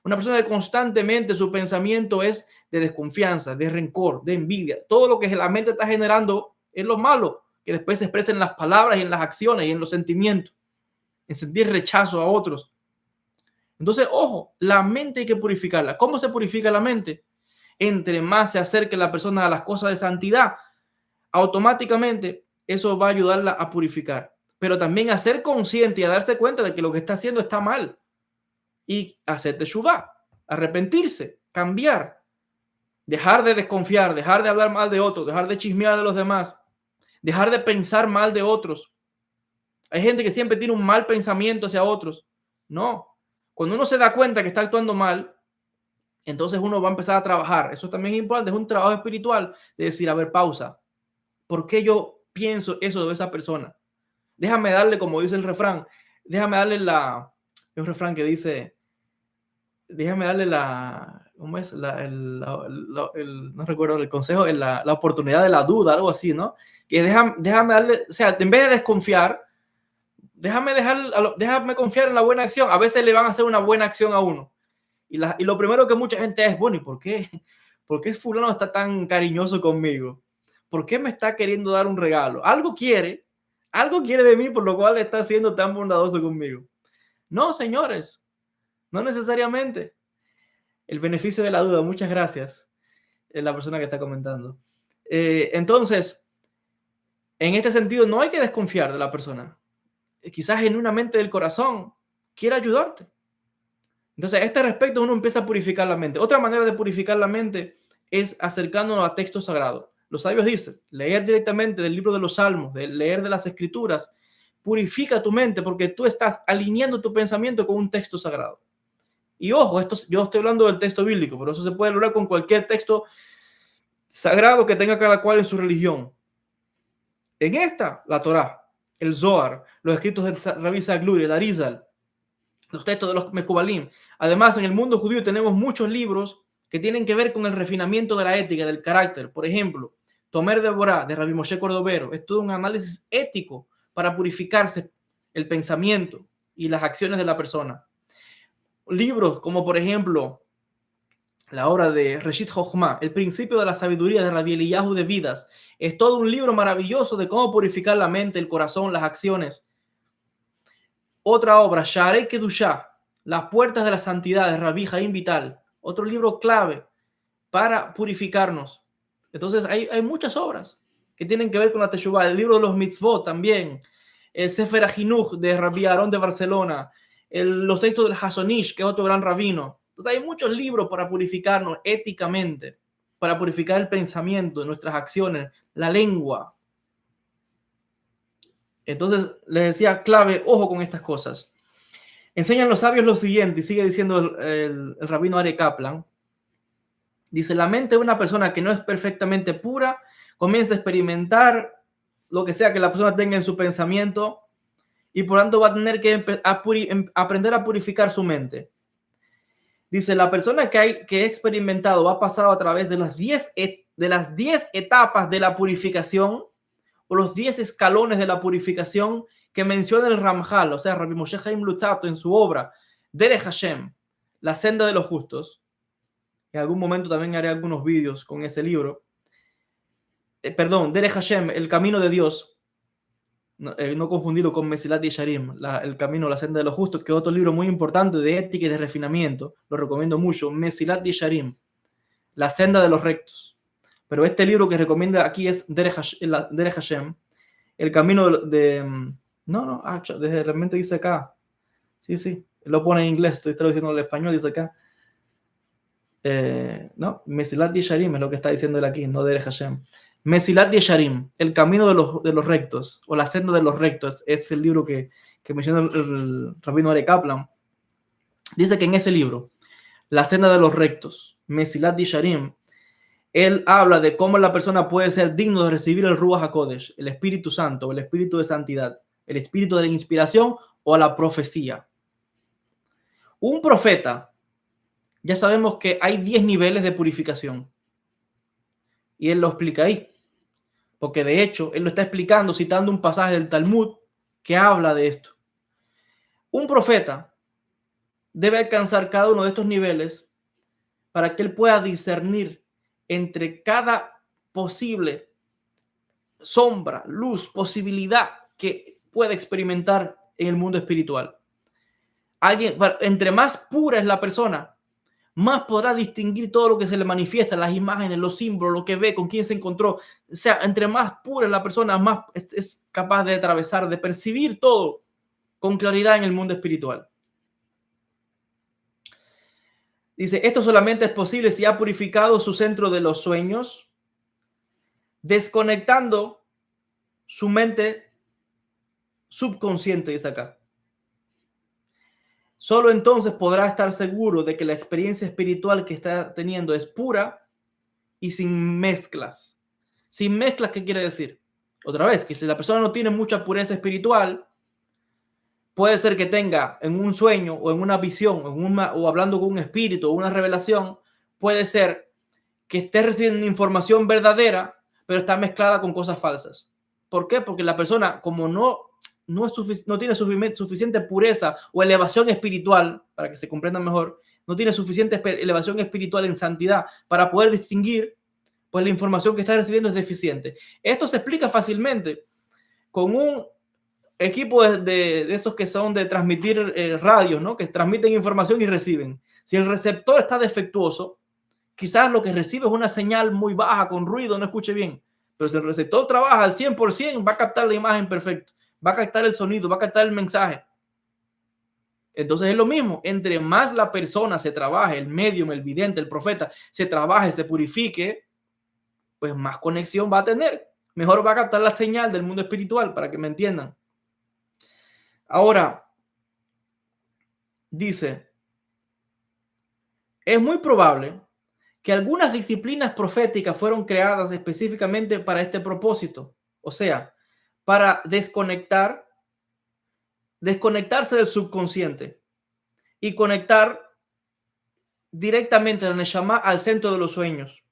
Una persona que constantemente su pensamiento es de desconfianza, de rencor, de envidia. Todo lo que la mente está generando es lo malo. que después se expresa en las palabras y en las acciones y en los sentimientos, en sentir rechazo a otros. Entonces, ojo, la mente hay que purificarla. ¿Cómo se purifica la mente? Entre más se acerque la persona a las cosas de santidad, automáticamente eso va a ayudarla a purificar, pero también a ser consciente y a darse cuenta de que lo que está haciendo está mal y hacer teshuvá, arrepentirse, cambiar, dejar de desconfiar, dejar de hablar mal de otros, dejar de chismear de los demás, dejar de pensar mal de otros. Hay gente que siempre tiene un mal pensamiento hacia otros. No, cuando uno se da cuenta que está actuando mal, entonces uno va a empezar a trabajar. Eso también es importante, es un trabajo espiritual de decir, a ver, pausa. ¿Por qué yo pienso eso de esa persona? Déjame darle, como dice el refrán, déjame darle un refrán que dice, déjame darle ¿cómo es? No recuerdo el consejo, la oportunidad de la duda, algo así, ¿no? Que déjame darle, o sea, en vez de desconfiar, déjame confiar en la buena acción. A veces le van a hacer una buena acción a uno. Y lo primero que mucha gente es, bueno, ¿y por qué? ¿Por qué fulano está tan cariñoso conmigo? ¿Por qué me está queriendo dar un regalo? Algo quiere de mí, por lo cual está siendo tan bondadoso conmigo. No, señores, no necesariamente. El beneficio de la duda, muchas gracias, es la persona que está comentando. Entonces, en este sentido, no hay que desconfiar de la persona. Quizás genuinamente del corazón quiere ayudarte. Entonces, a este respecto, uno empieza a purificar la mente. Otra manera de purificar la mente es acercándonos a textos sagrados. Los sabios dicen, leer directamente del libro de los Salmos, leer de las Escrituras, purifica tu mente porque tú estás alineando tu pensamiento con un texto sagrado. Y ojo, yo estoy hablando del texto bíblico, pero eso se puede lograr con cualquier texto sagrado que tenga cada cual en su religión. En esta, la Torá, el Zohar, los escritos del Rabbi Zagluri, el Arizal, los textos de los Mekubalim. Además, en el mundo judío tenemos muchos libros que tienen que ver con el refinamiento de la ética, del carácter. Por ejemplo, Tomer de Borá, de Rabbi Moshe Cordovero, es todo un análisis ético para purificarse el pensamiento y las acciones de la persona. Libros como, por ejemplo, la obra de Reshit Jochma, El principio de la sabiduría de Rabbi Eliyahu de Vidas, es todo un libro maravilloso de cómo purificar la mente, el corazón, las acciones. Otra obra, Sharei Kedushá, Las puertas de la santidad de Rabbi Jaim Vital, otro libro clave para purificarnos. Entonces hay muchas obras que tienen que ver con la Teshuvá. El libro de los mitzvot también, el Sefer HaJinuch de Rabbi Aarón de Barcelona, los textos del Hasonish, que es otro gran rabino. Entonces hay muchos libros para purificarnos éticamente, para purificar el pensamiento, nuestras acciones, la lengua. Entonces les decía, clave, ojo con estas cosas. Enseñan los sabios lo siguiente, y sigue diciendo el rabino Ari Kaplan. Dice, la mente de una persona que no es perfectamente pura comienza a experimentar lo que sea que la persona tenga en su pensamiento y por tanto va a tener que aprender a purificar su mente. Dice, la persona que ha experimentado, ha pasado a través de las 10 etapas de la purificación o los 10 escalones de la purificación que menciona el Ramjal, o sea, Rabbi Moshe Chaim Luzzatto en su obra Derech Hashem, La senda de los justos. En algún momento también haré algunos vídeos con ese libro. Derech Hashem, El camino de Dios. No confundirlo con Mesilat Yesharim, El camino, la senda de los justos, que es otro libro muy importante de ética y de refinamiento. Lo recomiendo mucho. Mesilat Yesharim, La senda de los rectos. Pero este libro que recomienda aquí es Derech Hashem, El camino realmente dice acá. Sí, lo pone en inglés, estoy traduciendo al español, dice acá. Mesilat Yesharim es lo que está diciendo él aquí, no Derech Hashem. Mesilat Yesharim, El camino de los rectos, o La senda de los rectos, es el libro que menciona el rabino Ari Kaplan. Dice que en ese libro, La senda de los rectos, Mesilat Yesharim, él habla de cómo la persona puede ser digno de recibir el Ruach HaKodesh, el Espíritu Santo, el Espíritu de Santidad, el Espíritu de la inspiración o la profecía. Un profeta, ya sabemos que hay 10 niveles de purificación. Y él lo explica ahí. Porque de hecho, él lo está explicando citando un pasaje del Talmud que habla de esto. Un profeta debe alcanzar cada uno de estos niveles para que él pueda discernir entre cada posible sombra, luz, posibilidad que puede experimentar en el mundo espiritual. Entre más pura es la persona, más podrá distinguir todo lo que se le manifiesta, las imágenes, los símbolos, lo que ve, con quién se encontró. O sea, entre más pura es la persona, más es capaz de atravesar, de percibir todo con claridad en el mundo espiritual. Dice, esto solamente es posible si ha purificado su centro de los sueños, desconectando su mente subconsciente, dice acá. Solo entonces podrá estar seguro de que la experiencia espiritual que está teniendo es pura y sin mezclas. Sin mezclas, ¿qué quiere decir? Otra vez, que si la persona no tiene mucha pureza espiritual, puede ser que tenga en un sueño o en una visión o hablando con un espíritu o una revelación, puede ser que esté recibiendo información verdadera, pero está mezclada con cosas falsas. ¿Por qué? Porque la persona, como no tiene suficiente pureza o elevación espiritual, para que se comprenda mejor, no tiene suficiente elevación espiritual en santidad para poder distinguir, pues la información que está recibiendo es deficiente. Esto se explica fácilmente con un equipo de esos que son de transmitir radios, ¿no? Que transmiten información y reciben. Si el receptor está defectuoso, quizás lo que recibe es una señal muy baja, con ruido, no escuche bien. Pero si el receptor trabaja al 100%, va a captar la imagen perfecto, va a captar el sonido, va a captar el mensaje. Entonces es lo mismo, entre más la persona se trabaje, el medium, el vidente, el profeta, se trabaje, se purifique, pues más conexión va a tener. Mejor va a captar la señal del mundo espiritual, para que me entiendan. Ahora, dice, es muy probable que algunas disciplinas proféticas fueron creadas específicamente para este propósito, o sea, para desconectarse del subconsciente y conectar directamente al Neshama al centro de los sueños.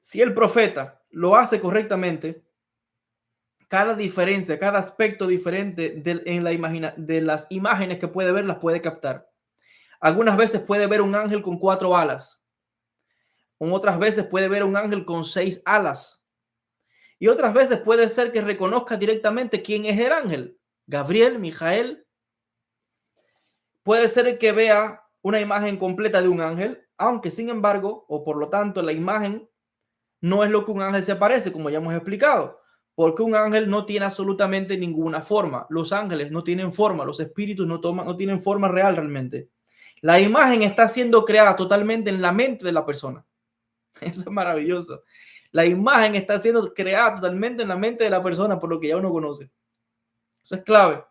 Si el profeta lo hace correctamente, cada diferencia, cada aspecto diferente de las imágenes que puede ver, las puede captar. Algunas veces puede ver un ángel con 4 alas. Otras veces puede ver un ángel con 6 alas. Y otras veces puede ser que reconozca directamente quién es el ángel. Gabriel, Mijael. Puede ser que vea una imagen completa de un ángel, aunque sin embargo, o por lo tanto, la imagen no es lo que un ángel se parece, como ya hemos explicado. Porque un ángel no tiene absolutamente ninguna forma. Los ángeles no tienen forma. Los espíritus no tienen forma real realmente. La imagen está siendo creada totalmente en la mente de la persona. Eso es maravilloso. La imagen está siendo creada totalmente en la mente de la persona, por lo que ya uno conoce. Eso es clave.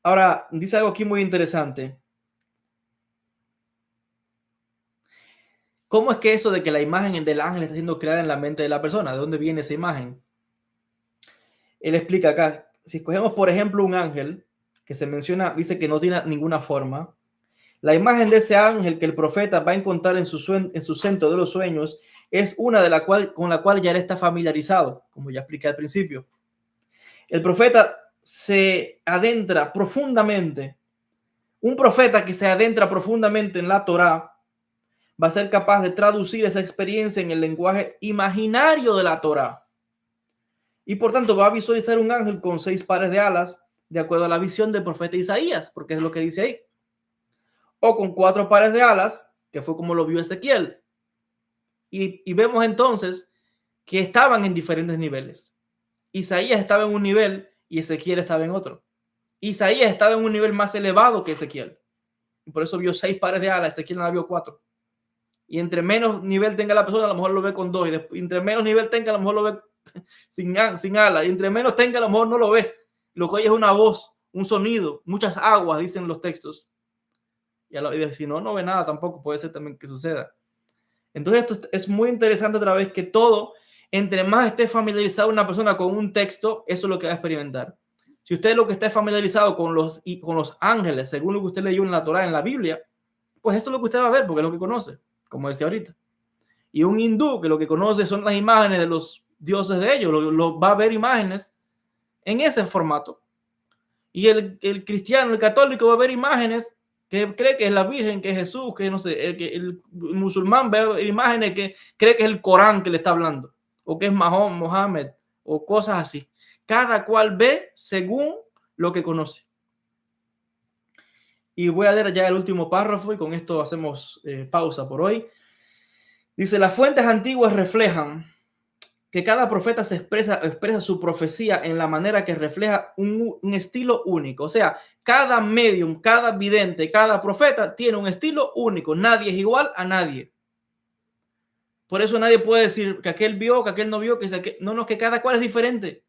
Ahora, dice algo aquí muy interesante. ¿Cómo es que eso de que la imagen del ángel está siendo creada en la mente de la persona? ¿De dónde viene esa imagen? Él explica acá. Si escogemos, por ejemplo, un ángel que se menciona, dice que no tiene ninguna forma. La imagen de ese ángel que el profeta va a encontrar en su centro de los sueños es una con la cual ya él está familiarizado, como ya expliqué al principio. El profeta se adentra profundamente. Un profeta que se adentra profundamente en la Torá va a ser capaz de traducir esa experiencia en el lenguaje imaginario de la Torá. Y por tanto va a visualizar un ángel con 6 pares de alas, de acuerdo a la visión del profeta Isaías, porque es lo que dice ahí. O con 4 pares de alas, que fue como lo vio Ezequiel. Y vemos entonces que estaban en diferentes niveles. Isaías estaba en un nivel y Ezequiel estaba en otro. Isaías estaba en un nivel más elevado que Ezequiel. Y por eso vio 6 pares de alas, Ezequiel no vio 4. Y entre menos nivel tenga la persona, a lo mejor lo ve con 2. Y entre menos nivel tenga, a lo mejor lo ve sin alas. Y entre menos tenga, a lo mejor no lo ve. Lo que oye es una voz, un sonido, muchas aguas, dicen los textos. Y si no, no ve nada tampoco. Puede ser también que suceda. Entonces esto es muy interesante otra vez, que todo, entre más esté familiarizado una persona con un texto, eso es lo que va a experimentar. Si usted lo que está familiarizado con los ángeles, según lo que usted leyó en la Torá, en la Biblia, pues eso es lo que usted va a ver, porque es lo que conoce, como decía ahorita. Y un hindú que lo que conoce son las imágenes de los dioses de ellos, va a ver imágenes en ese formato. Y el cristiano, el católico va a ver imágenes que cree que es la Virgen, que es Jesús, que no sé, el musulmán ve imágenes que cree que es el Corán que le está hablando. o que es Mohammed, o cosas así. Cada cual ve según lo que conoce. Y voy a leer ya el último párrafo y con esto hacemos pausa por hoy. Dice, las fuentes antiguas reflejan que cada profeta se expresa su profecía en la manera que refleja un estilo único. O sea, cada medium, cada vidente, cada profeta tiene un estilo único. Nadie es igual a nadie. Por eso nadie puede decir que aquel vio, que aquel no vio, no, que cada cual es diferente.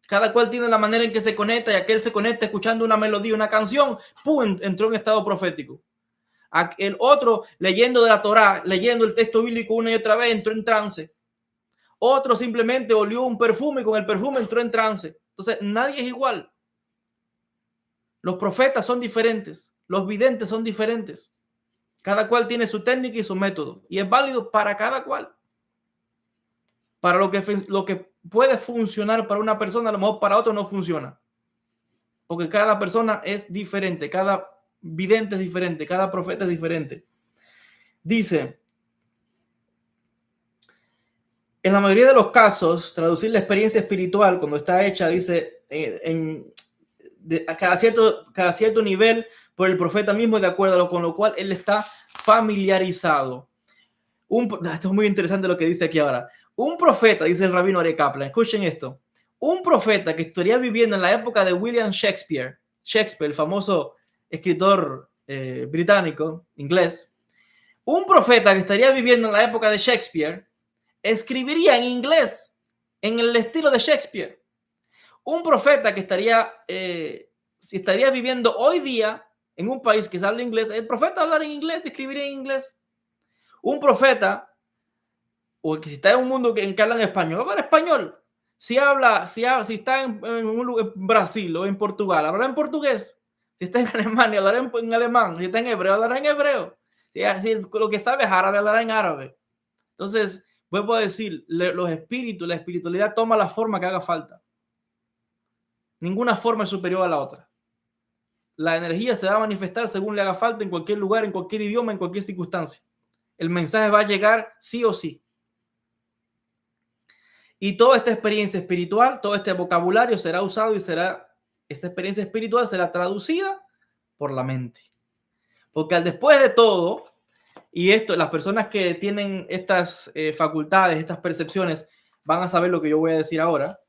Cada cual tiene la manera en que se conecta y aquel se conecta escuchando una melodía, una canción, ¡pum!, entró en estado profético. El otro leyendo de la Torá, leyendo el texto bíblico una y otra vez, entró en trance. Otro simplemente olió un perfume y con el perfume entró en trance. Entonces, nadie es igual. Los profetas son diferentes. Los videntes son diferentes. Cada cual tiene su técnica y su método. Y es válido para cada cual. Para lo que puede funcionar para una persona, a lo mejor para otro no funciona. Porque cada persona es diferente. Cada vidente es diferente. Cada profeta es diferente. Dice, en la mayoría de los casos, traducir la experiencia espiritual cuando está hecha, dice, a cada cierto nivel por el profeta mismo, de acuerdo con lo cual él está familiarizado. Esto es muy interesante lo que dice aquí ahora. Un profeta, dice el rabino Aryeh Kaplan, escuchen esto, un profeta que estaría viviendo en la época de William Shakespeare, el famoso escritor británico, inglés, un profeta que estaría viviendo en la época de Shakespeare, escribiría en inglés, en el estilo de Shakespeare. Un profeta que si estaría viviendo hoy día en un país que se habla inglés, el profeta hablaría en inglés, escribiría en inglés. Un profeta, o que si está en un mundo en que hablan español, va a hablar español. Si está en un lugar, en Brasil o en Portugal, hablará en portugués. Si está en Alemania, hablará en alemán. Si está en hebreo, hablará en hebreo. Si lo que sabe es árabe, hablará en árabe. Entonces, vuelvo a decir, los espíritus, la espiritualidad toma la forma que haga falta. Ninguna forma es superior a la otra. La energía se va a manifestar según le haga falta en cualquier lugar, en cualquier idioma, en cualquier circunstancia. El mensaje va a llegar sí o sí. Y toda esta experiencia espiritual, todo este vocabulario será usado y esta experiencia espiritual será traducida por la mente. Porque después de todo, y las personas que tienen estas facultades, estas percepciones, van a saber lo que yo voy a decir ahora.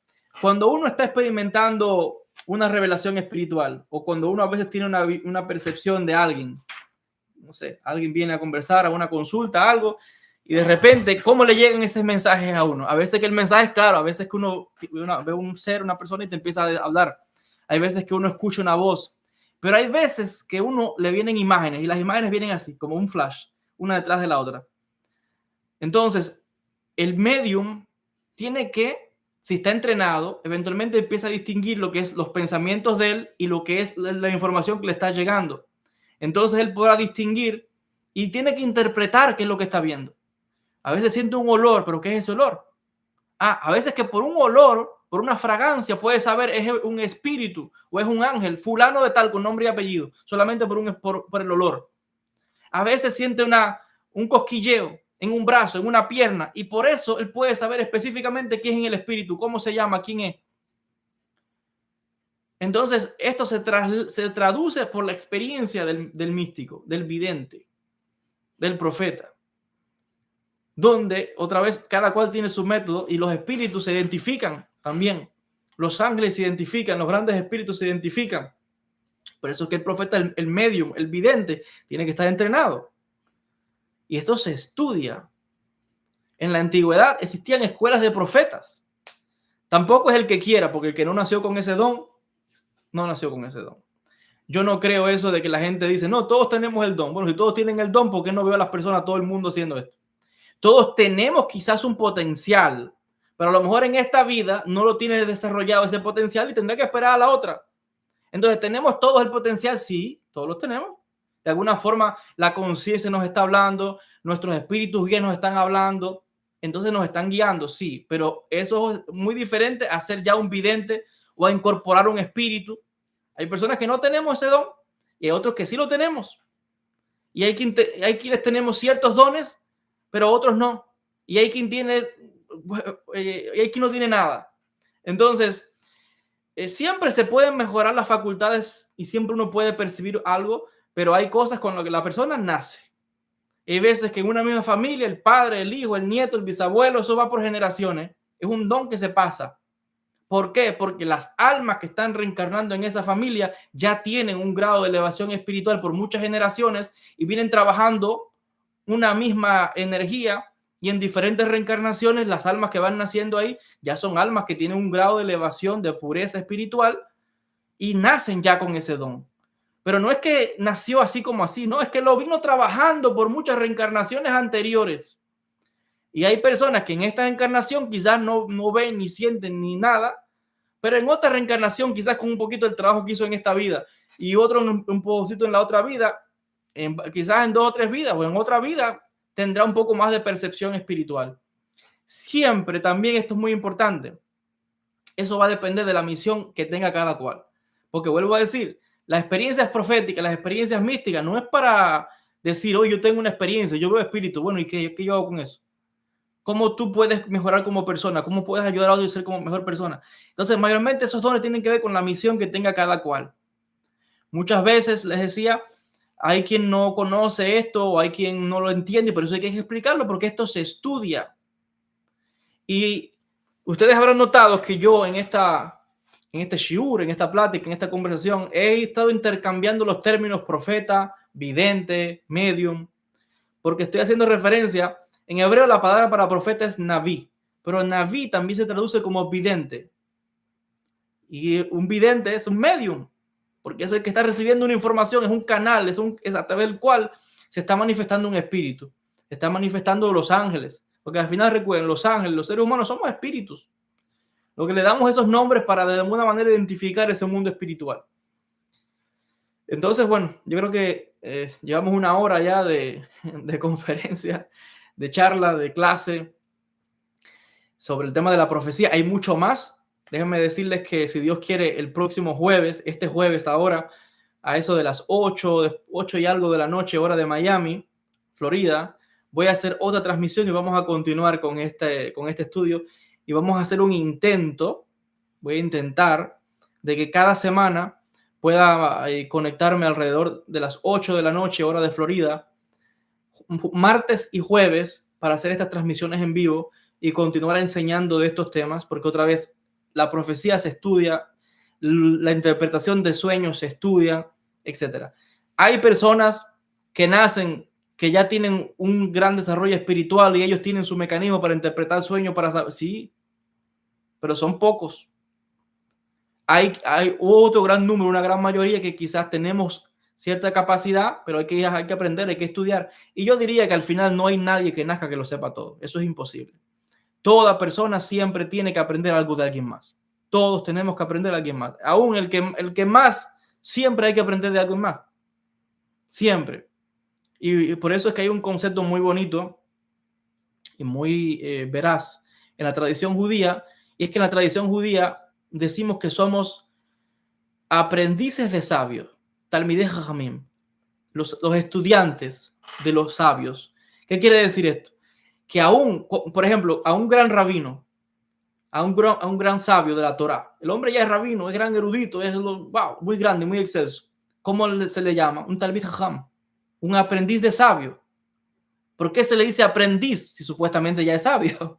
Cuando uno está experimentando una revelación espiritual o cuando uno a veces tiene una percepción de alguien, no sé, alguien viene a conversar, a una consulta, algo, y de repente, ¿cómo le llegan esos mensajes a uno? A veces que el mensaje es claro, a veces que uno ve un ser, una persona y te empieza a hablar. Hay veces que uno escucha una voz, pero hay veces que uno le vienen imágenes y las imágenes vienen así, como un flash, una detrás de la otra. Entonces, el medium tiene que, si está entrenado, eventualmente empieza a distinguir lo que es los pensamientos de él y lo que es la información que le está llegando. Entonces él podrá distinguir y tiene que interpretar qué es lo que está viendo. A veces siente un olor, pero ¿qué es ese olor? A veces que por un olor, por una fragancia, puede saber es un espíritu o es un ángel, fulano de tal, con nombre y apellido, solamente por el olor. A veces siente un cosquilleo en un brazo, en una pierna, y por eso él puede saber específicamente quién es en el espíritu, cómo se llama, quién es. Entonces, esto se traduce por la experiencia del místico, del vidente, del profeta, donde otra vez cada cual tiene su método y los espíritus se identifican también. Los ángeles se identifican, los grandes espíritus se identifican. Por eso es que el profeta, el medium, el vidente, tiene que estar entrenado. Y esto se estudia. En la antigüedad existían escuelas de profetas. Tampoco es el que quiera, porque el que no nació con ese don, no nació con ese don. Yo no creo eso de que la gente dice, no, todos tenemos el don. Bueno, si todos tienen el don, ¿por qué no veo a las personas, todo el mundo haciendo esto? Todos tenemos quizás un potencial, pero a lo mejor en esta vida no lo tienes desarrollado ese potencial y tendrá que esperar a la otra. Entonces, ¿tenemos todos el potencial? Sí, todos los tenemos. De alguna forma, la conciencia nos está hablando, nuestros espíritus guías nos están hablando, entonces nos están guiando, sí, pero eso es muy diferente a ser ya un vidente o a incorporar un espíritu. Hay personas que no tenemos ese don y hay otros que sí lo tenemos. Y hay quienes tenemos ciertos dones, pero otros no. Y hay quien tiene hay quien no tiene nada. Entonces, siempre se pueden mejorar las facultades y siempre uno puede percibir algo, pero hay cosas con las que la persona nace. Hay veces que en una misma familia, el padre, el hijo, el nieto, el bisabuelo, eso va por generaciones. Es un don que se pasa. ¿Por qué? Porque las almas que están reencarnando en esa familia ya tienen un grado de elevación espiritual por muchas generaciones y vienen trabajando una misma energía, y en diferentes reencarnaciones las almas que van naciendo ahí ya son almas que tienen un grado de elevación, de pureza espiritual, y nacen ya con ese don. Pero no es que nació así como así, no, es que lo vino trabajando por muchas reencarnaciones anteriores. Y hay personas que en esta encarnación quizás no ven ni sienten ni nada, pero en otra reencarnación quizás con un poquito del trabajo que hizo en esta vida y otro un poquito en la otra vida, quizás en 2 o 3 vidas o en otra vida tendrá un poco más de percepción espiritual. Siempre también esto es muy importante. Eso va a depender de la misión que tenga cada cual. Porque vuelvo a decir, las experiencias proféticas, las experiencias místicas, no es para decir, oye, yo tengo una experiencia, yo veo espíritu, bueno, ¿y qué yo hago con eso? ¿Cómo tú puedes mejorar como persona? ¿Cómo puedes ayudar a otros a ser como mejor persona? Entonces, mayormente esos dones tienen que ver con la misión que tenga cada cual. Muchas veces, les decía, hay quien no conoce esto o hay quien no lo entiende, por eso hay que explicarlo, porque esto se estudia. Y ustedes habrán notado que yo en este shiur, en esta plática, en esta conversación, he estado intercambiando los términos profeta, vidente, medium, porque estoy haciendo referencia. En hebreo la palabra para profeta es naví, pero naví también se traduce como vidente. Y un vidente es un medium, porque es el que está recibiendo una información, es un canal, es a través del cual se está manifestando un espíritu, se está manifestando los ángeles, porque al final recuerden, los ángeles, los seres humanos somos espíritus. Lo que le damos esos nombres para de alguna manera identificar ese mundo espiritual. Entonces, bueno, yo creo que llevamos 1 hora ya de conferencia, de charla, de clase sobre el tema de la profecía. Hay mucho más. Déjenme decirles que si Dios quiere, el próximo jueves, este jueves ahora, a eso de las 8 y algo de la noche, hora de Miami, Florida, voy a hacer otra transmisión y vamos a continuar con este estudio y vamos a hacer un intento, voy a intentar de que cada semana pueda conectarme alrededor de las 8 de la noche, hora de Florida, martes y jueves, para hacer estas transmisiones en vivo y continuar enseñando de estos temas, porque otra vez la profecía se estudia, la interpretación de sueños se estudia, etc. Hay personas que nacen, que ya tienen un gran desarrollo espiritual y ellos tienen su mecanismo para interpretar sueños, para saber, sí, pero son pocos. Hay otro gran número, una gran mayoría que quizás tenemos cierta capacidad, pero hay que aprender, hay que estudiar. Y yo diría que al final no hay nadie que nazca que lo sepa todo. Eso es imposible. Toda persona siempre tiene que aprender algo de alguien más. Todos tenemos que aprender de alguien más. Aún el que más, siempre hay que aprender de alguien más. Siempre. Y por eso es que hay un concepto muy bonito y muy veraz en la tradición judía, y es que en la tradición judía decimos que somos aprendices de sabios, Talmidei Jajamim, los estudiantes de los sabios. ¿Qué quiere decir esto? Que aún, por ejemplo, a un gran rabino, a un gran sabio de la Torá, el hombre ya es rabino, es gran erudito, es wow, muy grande, muy excelso. ¿Cómo se le llama? Un Talmid Jajam, un aprendiz de sabio. ¿Por qué se le dice aprendiz si supuestamente ya es sabio?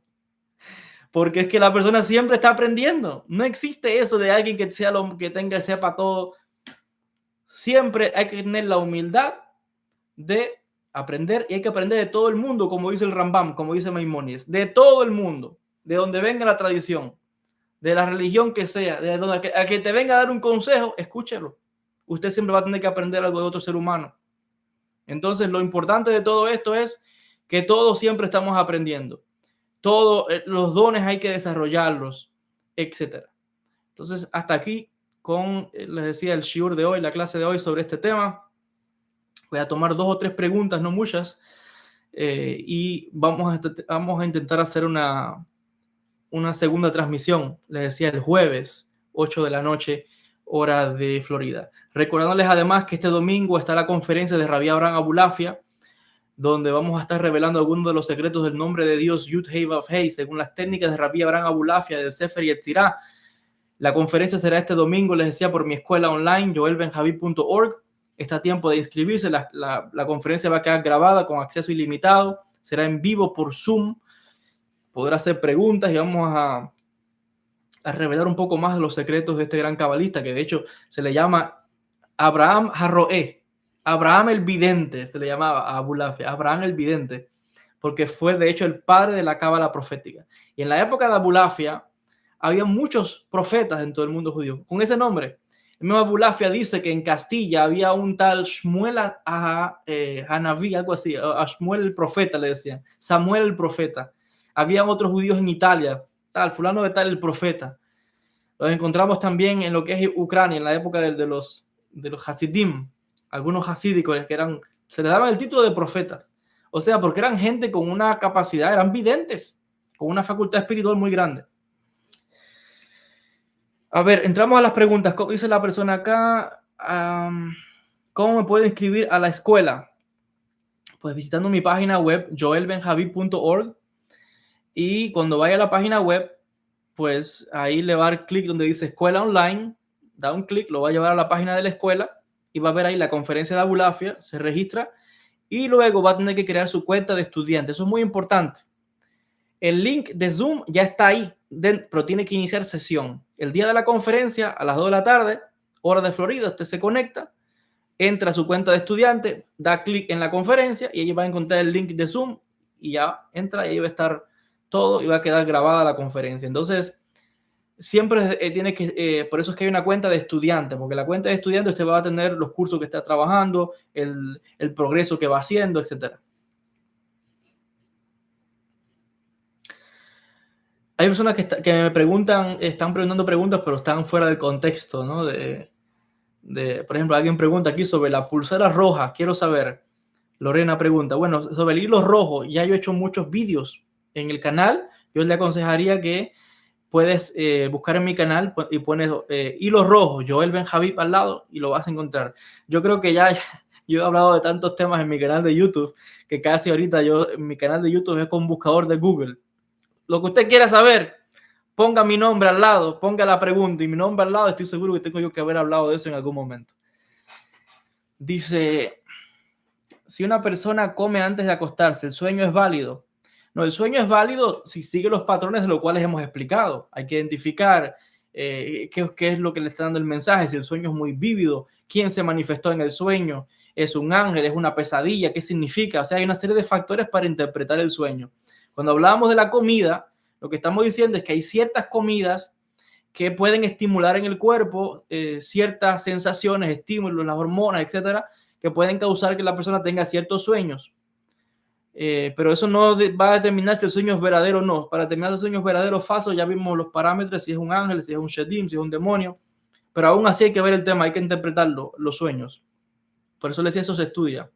Porque es que la persona siempre está aprendiendo. No existe eso de alguien que sea lo que tenga, sepa todo. Siempre hay que tener la humildad de aprender, y hay que aprender de todo el mundo, como dice el Rambam, como dice Maimónides, de todo el mundo, de donde venga la tradición, de la religión que sea, de donde a que te venga a dar un consejo, escúchelo. Usted siempre va a tener que aprender algo de otro ser humano. Entonces, lo importante de todo esto es que todos siempre estamos aprendiendo. Todos los dones hay que desarrollarlos, etcétera. Entonces, hasta aquí les decía, el shiur de hoy, la clase de hoy sobre este tema. Voy a tomar 2 o 3 preguntas, no muchas, y vamos a intentar hacer una segunda transmisión, les decía, el jueves, 8 de la noche, hora de Florida. Recordándoles además que este domingo está la conferencia de Rabbi Abraham Abulafia, donde vamos a estar revelando algunos de los secretos del nombre de Dios, Yud Hei Vav Hei, según las técnicas de Rabbi Abraham Abulafia, del Sefer Yetzirah. La conferencia será este domingo, les decía, por mi escuela online, joelbenjavid.org. Está a tiempo de inscribirse. La conferencia va a quedar grabada con acceso ilimitado. Será en vivo por Zoom. Podrá hacer preguntas y vamos a revelar un poco más de los secretos de este gran cabalista, que de hecho se le llama Abraham Harroé. Abraham el vidente se le llamaba a Abulafia. Abraham el vidente, porque fue de hecho el padre de la cábala profética. Y en la época de Abulafia había muchos profetas en todo el mundo judío con ese nombre. El mismo Abulafia dice que en Castilla había un tal Shmuel Hanaví, algo así, a Shmuel el profeta le decían, Samuel el profeta. Había otros judíos en Italia, tal, fulano de tal el profeta. Los encontramos también en lo que es Ucrania, en la época de los Hasidim, algunos hasídicos que se les daba el título de profetas. O sea, porque eran gente con una capacidad, eran videntes, con una facultad espiritual muy grande. A ver, entramos a las preguntas. ¿Cómo dice la persona acá? ¿Cómo me puedo inscribir a la escuela? Pues visitando mi página web, joelbenjavid.org. Y cuando vaya a la página web, pues ahí le va a dar clic donde dice escuela online. Da un clic, lo va a llevar a la página de la escuela y va a ver ahí la conferencia de Abulafia. Se registra y luego va a tener que crear su cuenta de estudiante. Eso es muy importante. El link de Zoom ya está ahí, pero tiene que iniciar sesión. El día de la conferencia, a las 2 de la tarde, hora de Florida, usted se conecta, entra a su cuenta de estudiante, da clic en la conferencia y ahí va a encontrar el link de Zoom y ya entra y ahí va a estar todo y va a quedar grabada la conferencia. Entonces, siempre tiene que, por eso es que hay una cuenta de estudiante, porque la cuenta de estudiante usted va a tener los cursos que está trabajando, el progreso que va haciendo, etcétera. Hay personas que me preguntan, están preguntando preguntas, pero están fuera del contexto, ¿no? Por ejemplo, alguien pregunta aquí sobre la pulsera roja. Quiero saber. Lorena pregunta, bueno, sobre el hilo rojo, ya yo he hecho muchos vídeos en el canal. Yo le aconsejaría que puedes buscar en mi canal y pones hilo rojo, Joel Benjavid al lado y lo vas a encontrar. Yo creo que ya yo he hablado de tantos temas en mi canal de YouTube que casi ahorita mi canal de YouTube es con un buscador de Google. Lo que usted quiera saber, ponga mi nombre al lado, ponga la pregunta y mi nombre al lado. Estoy seguro que tengo yo que haber hablado de eso en algún momento. Dice, si una persona come antes de acostarse, ¿el sueño es válido? No, el sueño es válido si sigue los patrones de los cuales hemos explicado. Hay que identificar qué es lo que le está dando el mensaje, si el sueño es muy vívido, quién se manifestó en el sueño, es un ángel, es una pesadilla, qué significa. O sea, hay una serie de factores para interpretar el sueño. Cuando hablábamos de la comida, lo que estamos diciendo es que hay ciertas comidas que pueden estimular en el cuerpo ciertas sensaciones, estímulos, las hormonas, etcétera, que pueden causar que la persona tenga ciertos sueños. Pero eso no va a determinar si el sueño es verdadero o no. Para determinar si el sueño es verdadero o falso, ya vimos los parámetros, si es un ángel, si es un shedim, si es un demonio. Pero aún así hay que ver el tema, hay que interpretarlo, los sueños. Por eso les decía, eso se estudia.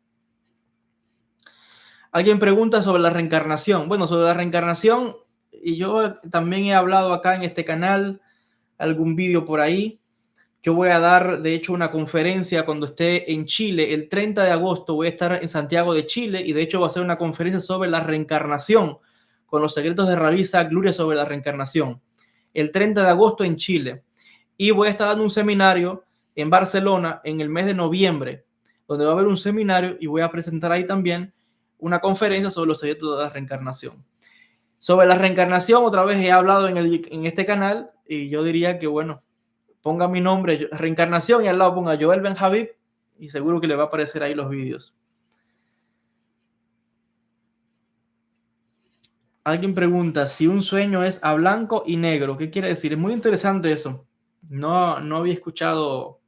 Alguien pregunta sobre la reencarnación. Bueno, sobre la reencarnación, y yo también he hablado acá en este canal, algún vídeo por ahí. Yo voy a dar, de hecho, una conferencia cuando esté en Chile. El 30 de agosto voy a estar en Santiago de Chile y de hecho va a ser una conferencia sobre la reencarnación, con los secretos de Rabbi Isaac Luria sobre la reencarnación. El 30 de agosto en Chile. Y voy a estar dando un seminario en Barcelona en el mes de noviembre, donde va a haber un seminario y voy a presentar ahí también una conferencia sobre los secretos de la reencarnación. Sobre la reencarnación, otra vez he hablado en este canal y yo diría que, bueno, ponga mi nombre, reencarnación, y al lado ponga Joel Benjavid y seguro que le va a aparecer ahí los vídeos. Alguien pregunta si un sueño es a blanco y negro. ¿Qué quiere decir? Es muy interesante eso. No había escuchado.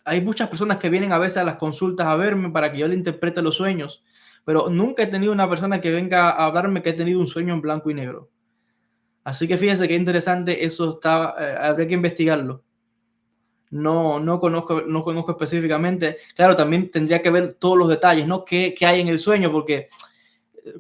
Hay muchas personas que vienen a veces a las consultas a verme para que yo le interprete los sueños, pero nunca he tenido una persona que venga a hablarme que ha tenido un sueño en blanco y negro. Así que fíjense qué interesante eso está. Habría que investigarlo. No conozco específicamente. Claro, también tendría que ver todos los detalles, ¿no? ¿Qué hay en el sueño? Porque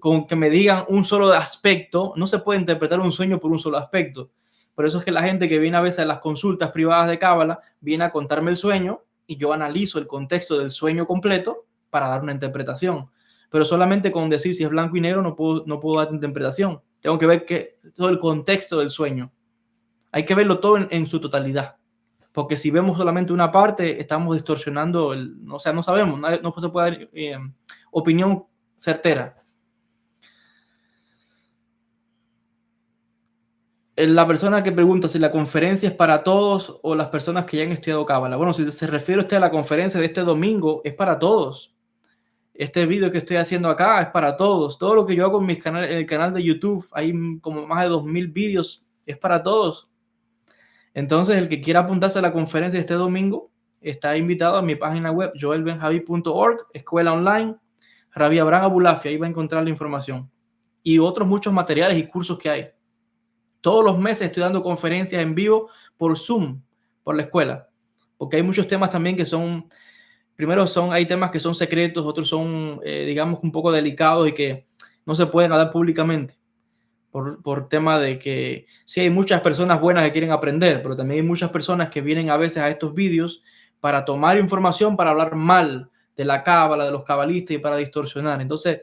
con que me digan un solo aspecto, no se puede interpretar un sueño por un solo aspecto. Por eso es que la gente que viene a veces a las consultas privadas de Cábala viene a contarme el sueño y yo analizo el contexto del sueño completo para dar una interpretación. pero solamente con decir si es blanco y negro no puedo dar interpretación. Tengo que ver todo el contexto del sueño. Hay que verlo todo en su totalidad, porque si vemos solamente una parte, estamos distorsionando, o sea, no sabemos, no se puede dar opinión certera. La persona que pregunta si la conferencia es para todos o las personas que ya han estudiado Cábala. Bueno, si se refiere usted a la conferencia de este domingo, es para todos. Este vídeo que estoy haciendo acá es para todos. Todo lo que yo hago en el canal de YouTube, hay como más de 2000 vídeos, es para todos. Entonces, el que quiera apuntarse a la conferencia de este domingo, está invitado a mi página web, joelbenjavi.org, escuela online, Rabbi Abraham Abulafia, ahí va a encontrar la información. Y otros muchos materiales y cursos que hay. Todos los meses estoy dando conferencias en vivo por Zoom, por la escuela, porque hay muchos temas también que son, primero hay temas que son secretos, otros son, digamos, un poco delicados y que no se pueden hablar públicamente, por tema de que sí hay muchas personas buenas que quieren aprender, pero también hay muchas personas que vienen a veces a estos vídeos para tomar información, para hablar mal de la cábala, de los cabalistas y para distorsionar. Entonces,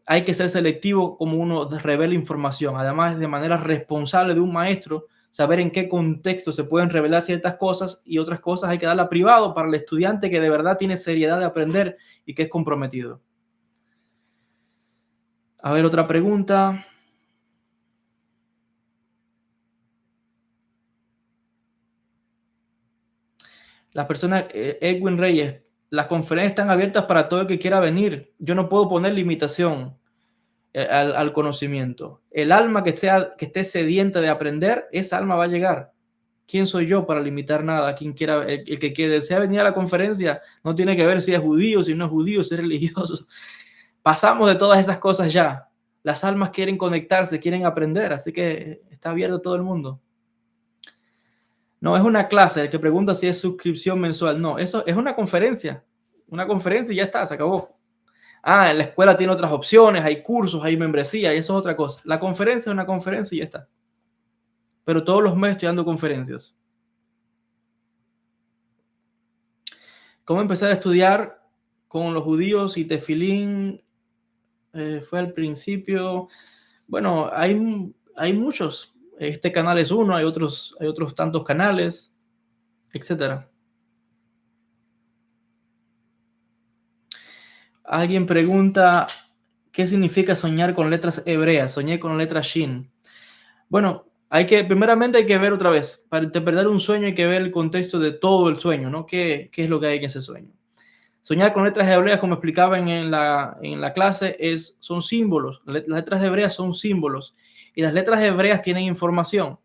hay que ser selectivo como uno revela información. Además, de manera responsable de un maestro, saber en qué contexto se pueden revelar ciertas cosas y otras cosas hay que darla privado para el estudiante que de verdad tiene seriedad de aprender y que es comprometido. A ver, otra pregunta. Las personas, Edwin Reyes, las conferencias están abiertas para todo el que quiera venir. Yo no puedo poner limitación al conocimiento. El alma que esté sedienta de aprender, esa alma va a llegar. ¿Quién soy yo para limitar nada? Quien quiera, el que desea venir a la conferencia no tiene que ver si es judío, si no es judío, si es religioso. Pasamos de todas esas cosas ya. Las almas quieren conectarse, quieren aprender, así que está abierto a todo el mundo. No es una clase, el que pregunta si es suscripción mensual. No, eso es una conferencia y ya está, se acabó. En la escuela tiene otras opciones, hay cursos, hay membresía y eso es otra cosa. La conferencia es una conferencia y ya está. Pero todos los meses estoy dando conferencias. ¿Cómo empezar a estudiar con los judíos y tefilín? Fue al principio. Bueno, hay muchos. Este canal es uno, hay otros tantos canales, etcétera. Alguien pregunta, ¿qué significa soñar con letras hebreas? Soñé con letras Shin. Bueno, primeramente hay que ver otra vez. Para interpretar un sueño hay que ver el contexto de todo el sueño, ¿no? ¿Qué es lo que hay en ese sueño? Soñar con letras hebreas, como explicaba en la clase, son símbolos. Las letras hebreas son símbolos. Y las letras hebreas tienen información.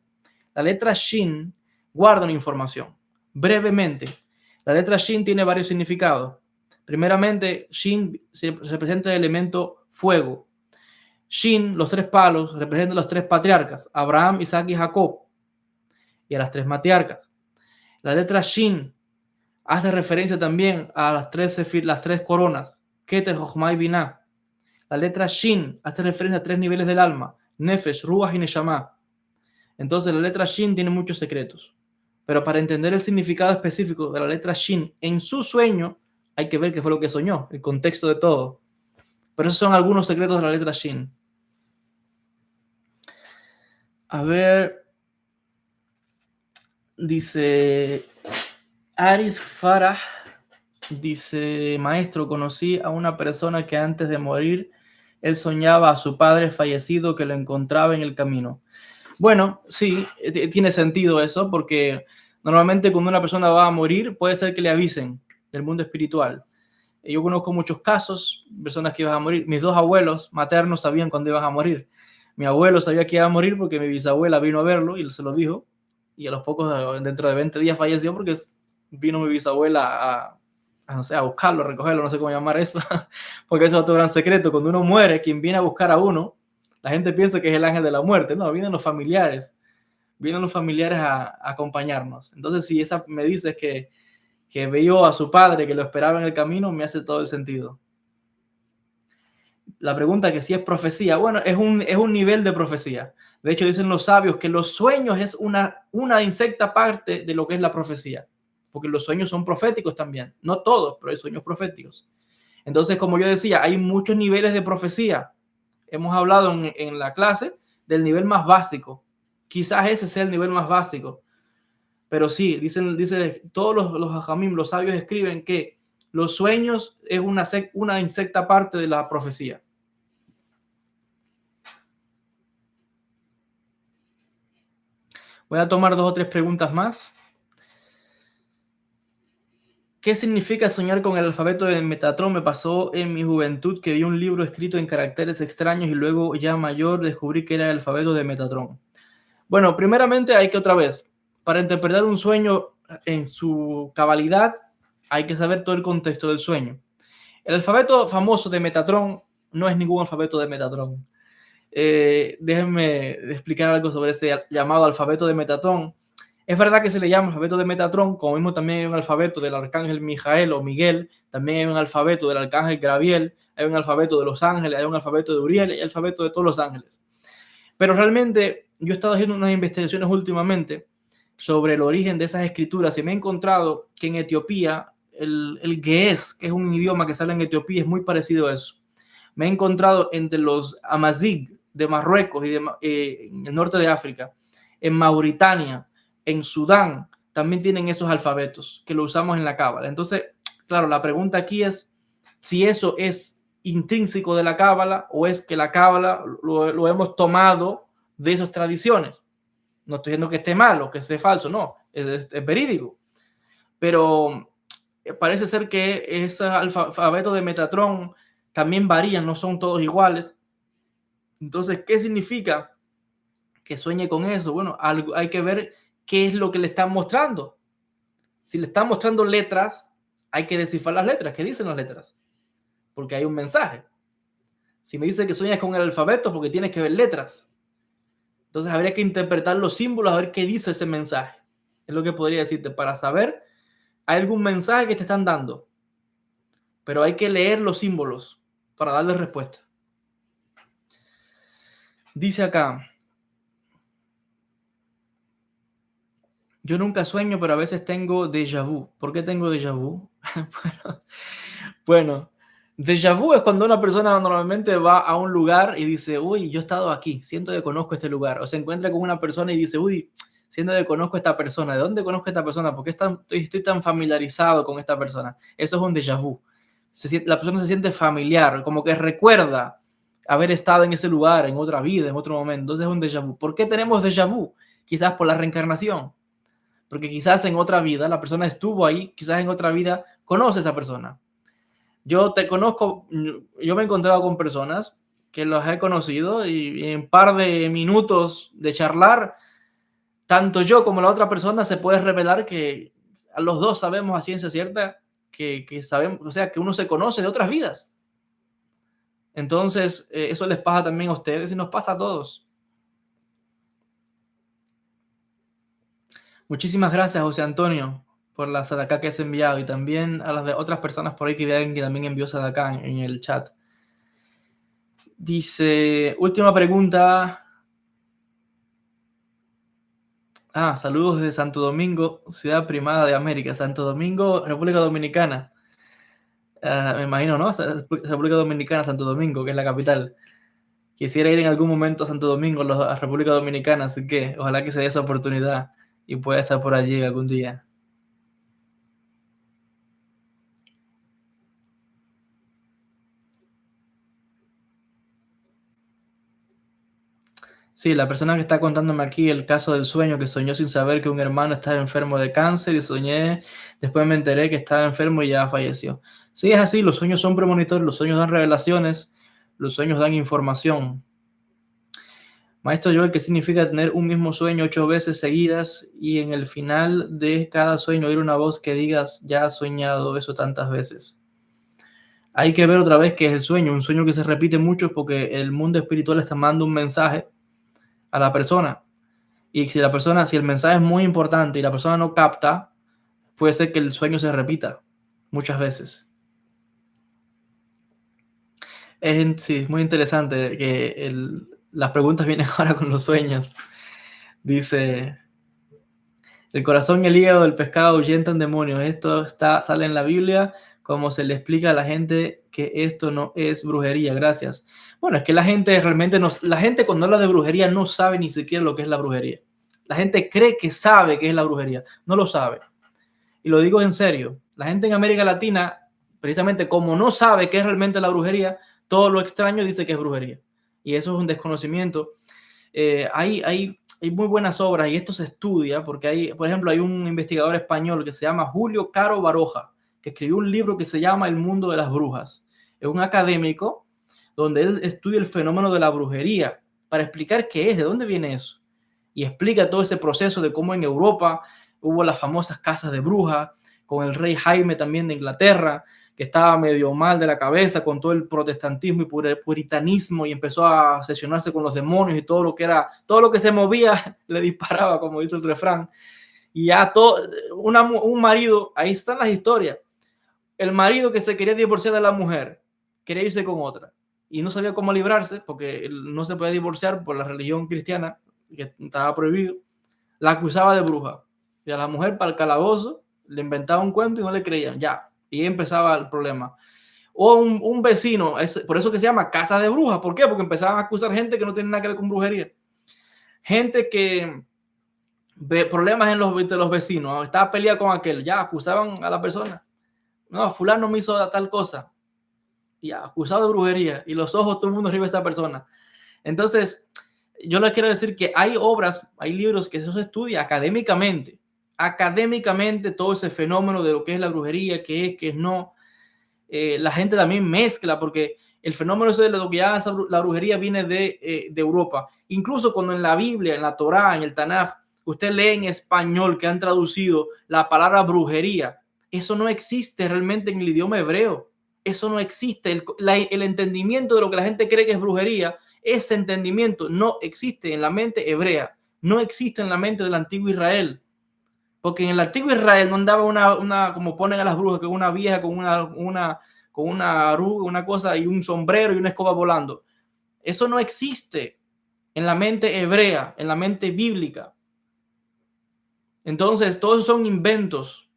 La letra Shin guarda una información. Brevemente, la letra Shin tiene varios significados. Primeramente, Shin representa el elemento fuego. Shin, los tres palos, representan los tres patriarcas, Abraham, Isaac y Jacob, y a las tres matriarcas. La letra Shin hace referencia también a las tres coronas, Keter, Jochma y Binah. La letra Shin hace referencia a tres niveles del alma, Nefesh, Ruach y Neshama. Entonces la letra Shin tiene muchos secretos. Pero para entender el significado específico de la letra Shin en su sueño, hay que ver qué fue lo que soñó, el contexto de todo. Pero esos son algunos secretos de la letra Shin. A ver, dice Aris Farah, dice, maestro, conocí a una persona que antes de morir, él soñaba a su padre fallecido que lo encontraba en el camino. Bueno, sí, tiene sentido eso, porque normalmente cuando una persona va a morir, puede ser que le avisen del mundo espiritual. Yo conozco muchos casos, personas que iban a morir. Mis dos abuelos maternos sabían cuándo iban a morir. Mi abuelo sabía que iba a morir porque mi bisabuela vino a verlo y se lo dijo. Y a los pocos, dentro de 20 días falleció porque vino mi bisabuela no sé, a buscarlo, a recogerlo, no sé cómo llamar eso. Porque eso es otro gran secreto. Cuando uno muere, quien viene a buscar a uno, la gente piensa que es el ángel de la muerte. No, vienen los familiares. Vienen los familiares a acompañarnos. Entonces, si esa me dices que vio a su padre que lo esperaba en el camino, me hace todo el sentido. La pregunta que si es profecía, bueno, es un nivel de profecía. De hecho, dicen los sabios que los sueños es una insecta parte de lo que es la profecía, porque los sueños son proféticos también. No todos, pero hay sueños proféticos. Entonces, como yo decía, hay muchos niveles de profecía. Hemos hablado en la clase del nivel más básico. Quizás ese sea el nivel más básico. Pero sí, dice todos los hajamim, los sabios escriben que los sueños es una insecta parte de la profecía. Voy a tomar 2 o 3 preguntas más. ¿Qué significa soñar con el alfabeto de Metatrón? Me pasó en mi juventud que vi un libro escrito en caracteres extraños y luego ya mayor descubrí que era el alfabeto de Metatrón. Bueno, primeramente hay que otra vez, para interpretar un sueño en su cabalidad, hay que saber todo el contexto del sueño. El alfabeto famoso de Metatrón no es ningún alfabeto de Metatrón. Déjenme explicar algo sobre ese llamado alfabeto de Metatrón. Es verdad que se le llama alfabeto de Metatrón, como mismo también hay un alfabeto del arcángel Mijael o Miguel, también hay un alfabeto del arcángel Gabriel, hay un alfabeto de los ángeles, hay un alfabeto de Uriel y hay un alfabeto de todos los ángeles. Pero realmente yo he estado haciendo unas investigaciones últimamente sobre el origen de esas escrituras y me he encontrado que en Etiopía el Ge'ez, que es un idioma que sale en Etiopía, es muy parecido a eso. Me he encontrado entre los Amazigh de Marruecos y en el norte de África, en Mauritania, en Sudán, también tienen esos alfabetos que lo usamos en la cábala. Entonces, claro, la pregunta aquí es si eso es intrínseco de la cábala o es que la cábala lo hemos tomado de esas tradiciones. No estoy diciendo que esté mal o que esté falso, no, es verídico. Pero parece ser que ese alfabeto de Metatrón también varían, no son todos iguales. Entonces, ¿qué significa que sueñe con eso? Bueno, hay que ver qué es lo que le están mostrando. Si le están mostrando letras, hay que descifrar las letras. ¿Qué dicen las letras? Porque hay un mensaje. Si me dice que sueñas con el alfabeto, porque tienes que ver letras. Entonces habría que interpretar los símbolos a ver qué dice ese mensaje. Es lo que podría decirte para saber, hay algún mensaje que te están dando, pero hay que leer los símbolos para darle respuesta. Dice acá, yo nunca sueño, pero a veces tengo déjà vu. ¿Por qué tengo déjà vu? Bueno, déjà vu es cuando una persona normalmente va a un lugar y dice, uy, yo he estado aquí, siento que conozco este lugar. O se encuentra con una persona y dice, uy, siento que conozco a esta persona. ¿De dónde conozco a esta persona? ¿Por qué estoy tan familiarizado con esta persona? Eso es un déjà vu. La persona se siente familiar, como que recuerda haber estado en ese lugar, en otra vida, en otro momento. Entonces es un déjà vu. ¿Por qué tenemos déjà vu? Quizás por la reencarnación. Porque quizás en otra vida la persona estuvo ahí, quizás en otra vida conoce a esa persona. Yo te conozco, yo me he encontrado con personas que los he conocido y en un par de minutos de charlar, tanto yo como la otra persona se puede revelar que a los dos sabemos a ciencia cierta que sabemos, o sea, que uno se conoce de otras vidas. Entonces, eso les pasa también a ustedes y nos pasa a todos. Muchísimas gracias, José Antonio, por la sadaká que has enviado y también a las de otras personas por ahí que vean que también envió sadaká en el chat. Dice, última pregunta. Saludos desde Santo Domingo, ciudad primada de América. Santo Domingo, República Dominicana. Me imagino, ¿no? República Dominicana, Santo Domingo, que es la capital. Quisiera ir en algún momento a Santo Domingo, a República Dominicana, así que ojalá que se dé esa oportunidad y pueda estar por allí algún día. Sí, la persona que está contándome aquí el caso del sueño, que soñó sin saber que un hermano estaba enfermo de cáncer y soñé, después me enteré que estaba enfermo y ya falleció. Sí, es así, los sueños son premonitorios, los sueños dan revelaciones, los sueños dan información. Maestro Joel, ¿qué significa tener un mismo sueño 8 veces seguidas y en el final de cada sueño oír una voz que digas, ya has soñado eso tantas veces? Hay que ver otra vez qué es el sueño, un sueño que se repite mucho porque el mundo espiritual está mandando un mensaje a la persona. Y si el mensaje es muy importante y la persona no capta, puede ser que el sueño se repita muchas veces. Sí, es muy interesante que las preguntas vienen ahora con los sueños. Dice, el corazón y el hígado del pescado ahuyentan demonios. Esto sale en la Biblia como se le explica a la gente que esto no es brujería. Gracias. Bueno, es que la gente realmente no, la gente cuando habla de brujería no sabe ni siquiera lo que es la brujería. La gente cree que sabe qué es la brujería, no lo sabe. Y lo digo en serio, la gente en América Latina, precisamente como no sabe qué es realmente la brujería, todo lo extraño dice que es brujería. Y eso es un desconocimiento. Hay muy buenas obras y esto se estudia porque hay, por ejemplo, hay un investigador español que se llama Julio Caro Baroja, que escribió un libro que se llama El mundo de las brujas. Es un académico donde él estudia el fenómeno de la brujería para explicar qué es, de dónde viene eso. Y explica todo ese proceso de cómo en Europa hubo las famosas casas de brujas, con el rey Jaime también de Inglaterra, que estaba medio mal de la cabeza con todo el protestantismo y puritanismo y empezó a sesionarse con los demonios y todo lo que era, todo lo que se movía le disparaba, como dice el refrán. Y ya todo, un marido, ahí están las historias, el marido que se quería divorciar de la mujer, quería irse con otra y no sabía cómo librarse porque no se podía divorciar por la religión cristiana, que estaba prohibido, la acusaba de bruja y a la mujer para el calabozo le inventaba un cuento y no le creían, ya, y empezaba el problema. O un vecino, por eso que se llama casa de brujas. ¿Por qué? Porque empezaban a acusar gente que no tiene nada que ver con brujería. Gente que ve problemas de los vecinos, estaba peleada con aquel, ya acusaban a la persona. No, fulano me hizo tal cosa. Ya, acusado de brujería. Y los ojos, todo el mundo arriba de esa persona. Entonces, yo les quiero decir que hay obras, hay libros que eso se estudia académicamente. Académicamente todo ese fenómeno de lo que es la brujería, qué es no. La gente también mezcla, porque el fenómeno de lo que ya la brujería viene de Europa. Incluso cuando en la Biblia, en la Torá, en el Tanaj, usted lee en español que han traducido la palabra brujería, eso no existe realmente en el idioma hebreo. Eso no existe. El entendimiento de lo que la gente cree que es brujería, ese entendimiento no existe en la mente hebrea, no existe en la mente del antiguo Israel. Porque en el antiguo Israel no andaba como ponen a las brujas, que una vieja con una arruga, una cosa y un sombrero y una escoba volando. Eso no existe en la mente hebrea, en la mente bíblica. Entonces, todos son inventos.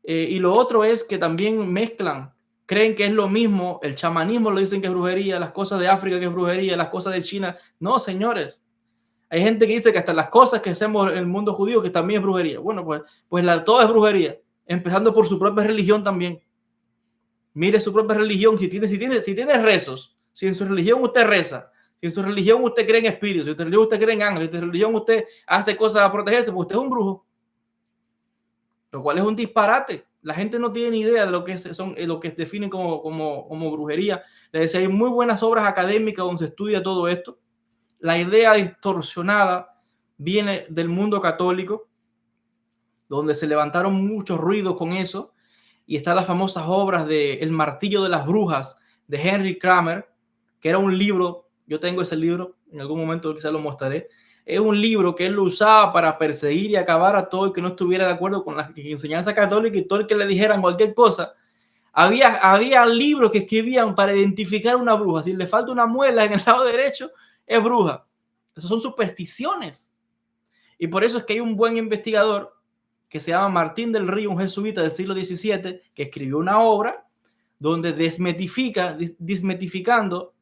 Y lo otro es que también mezclan, creen que es lo mismo, el chamanismo lo dicen que es brujería, las cosas de África que es brujería, las cosas de China. No, señores. Hay gente que dice que hasta las cosas que hacemos en el mundo judío que también es brujería. Bueno, todo es brujería, empezando por su propia religión también. Mire su propia religión, si tiene rezos, si en su religión usted reza, si en su religión usted cree en espíritus, si en su religión usted cree en ángeles, si en su religión usted hace cosas para protegerse, pues usted es un brujo. Lo cual es un disparate. La gente no tiene ni idea de lo que lo que definen como brujería. Les decía, hay muy buenas obras académicas donde se estudia todo esto. La idea distorsionada viene del mundo católico, donde se levantaron muchos ruidos con eso, y están las famosas obras de El martillo de las brujas de Henry Kramer, que era un libro, yo tengo ese libro, en algún momento quizás lo mostraré, es un libro que él lo usaba para perseguir y acabar a todo el que no estuviera de acuerdo con la enseñanza católica y todo el que le dijeran cualquier cosa. Había libros que escribían para identificar una bruja. Si le falta una muela en el lado derecho, es bruja. Esas son supersticiones. Y por eso es que hay un buen investigador que se llama Martín del Río, un jesuita del siglo XVII, que escribió una obra donde desmitificando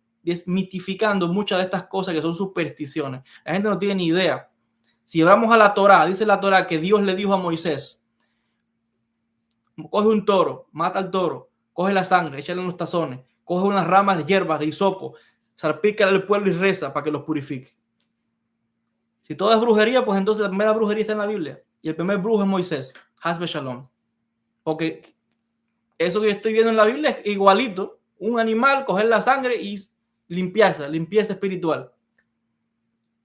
muchas de estas cosas que son supersticiones. La gente no tiene ni idea. Si vamos a la Torá, dice la Torá que Dios le dijo a Moisés, coge un toro, mata al toro, coge la sangre, échale en los tazones, coge unas ramas de hierbas, de hisopo, salpícale al pueblo y reza para que los purifique. Si todo es brujería, pues entonces la primera brujería está en la Biblia. Y el primer brujo es Moisés, Hasbe Shalom. Porque eso que yo estoy viendo en la Biblia es igualito. Un animal, coger la sangre y limpieza espiritual.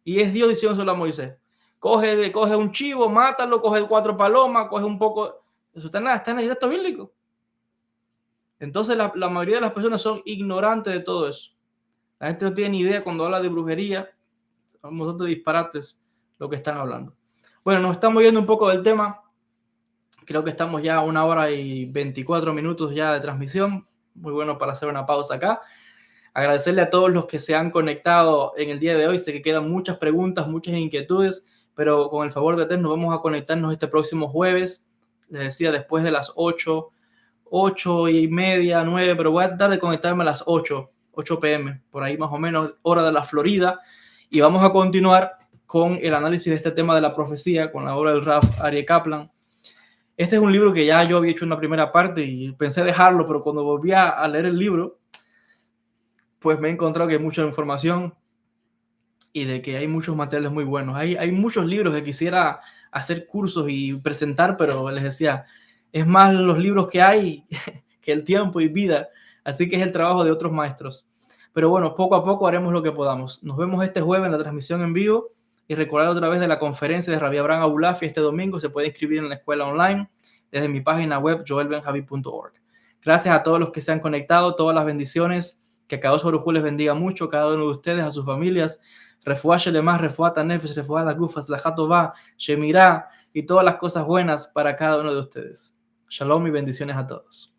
Y es Dios diciéndoselo a Moisés. Coge un chivo, mátalo, coge 4 palomas, coge un poco. Eso está en el texto bíblico. Entonces la mayoría de las personas son ignorantes de todo eso. La gente no tiene ni idea cuando habla de brujería. Un montón de disparates lo que están hablando. Bueno, nos estamos yendo un poco del tema. Creo que estamos ya a 1 hora y 24 minutos ya de transmisión. Muy bueno para hacer una pausa acá. Agradecerle a todos los que se han conectado en el día de hoy. Sé que quedan muchas preguntas, muchas inquietudes, pero con el favor de Dios nos vamos a conectarnos este próximo jueves. Les decía, después de las 8 8:30, 9, pero voy a tratar de conectarme a las 8 p.m., por ahí más o menos, hora de la Florida, y vamos a continuar con el análisis de este tema de la profecía, con la obra del Rav Aryeh Kaplan. Este es un libro que ya yo había hecho una primera parte y pensé dejarlo, pero cuando volví a leer el libro, pues me he encontrado que hay mucha información y de que hay muchos materiales muy buenos. Hay muchos libros que quisiera hacer cursos y presentar, pero les decía, es más los libros que hay que el tiempo y vida, así que es el trabajo de otros maestros. Pero bueno, poco a poco haremos lo que podamos. Nos vemos este jueves en la transmisión en vivo y recordar otra vez de la conferencia de Rabbi Abraham Abulafi este domingo. Se puede inscribir en la escuela online desde mi página web joelbenjavi.org. Gracias a todos los que se han conectado, todas las bendiciones, que Kadosh Baruj Hu les bendiga mucho, cada uno de ustedes, a sus familias. Refuá Shelemah, Refuá Tanefesh, Refuá Lagufas, Lajatová, Shemirá y todas las cosas buenas para cada uno de ustedes. Shalom y bendiciones a todos.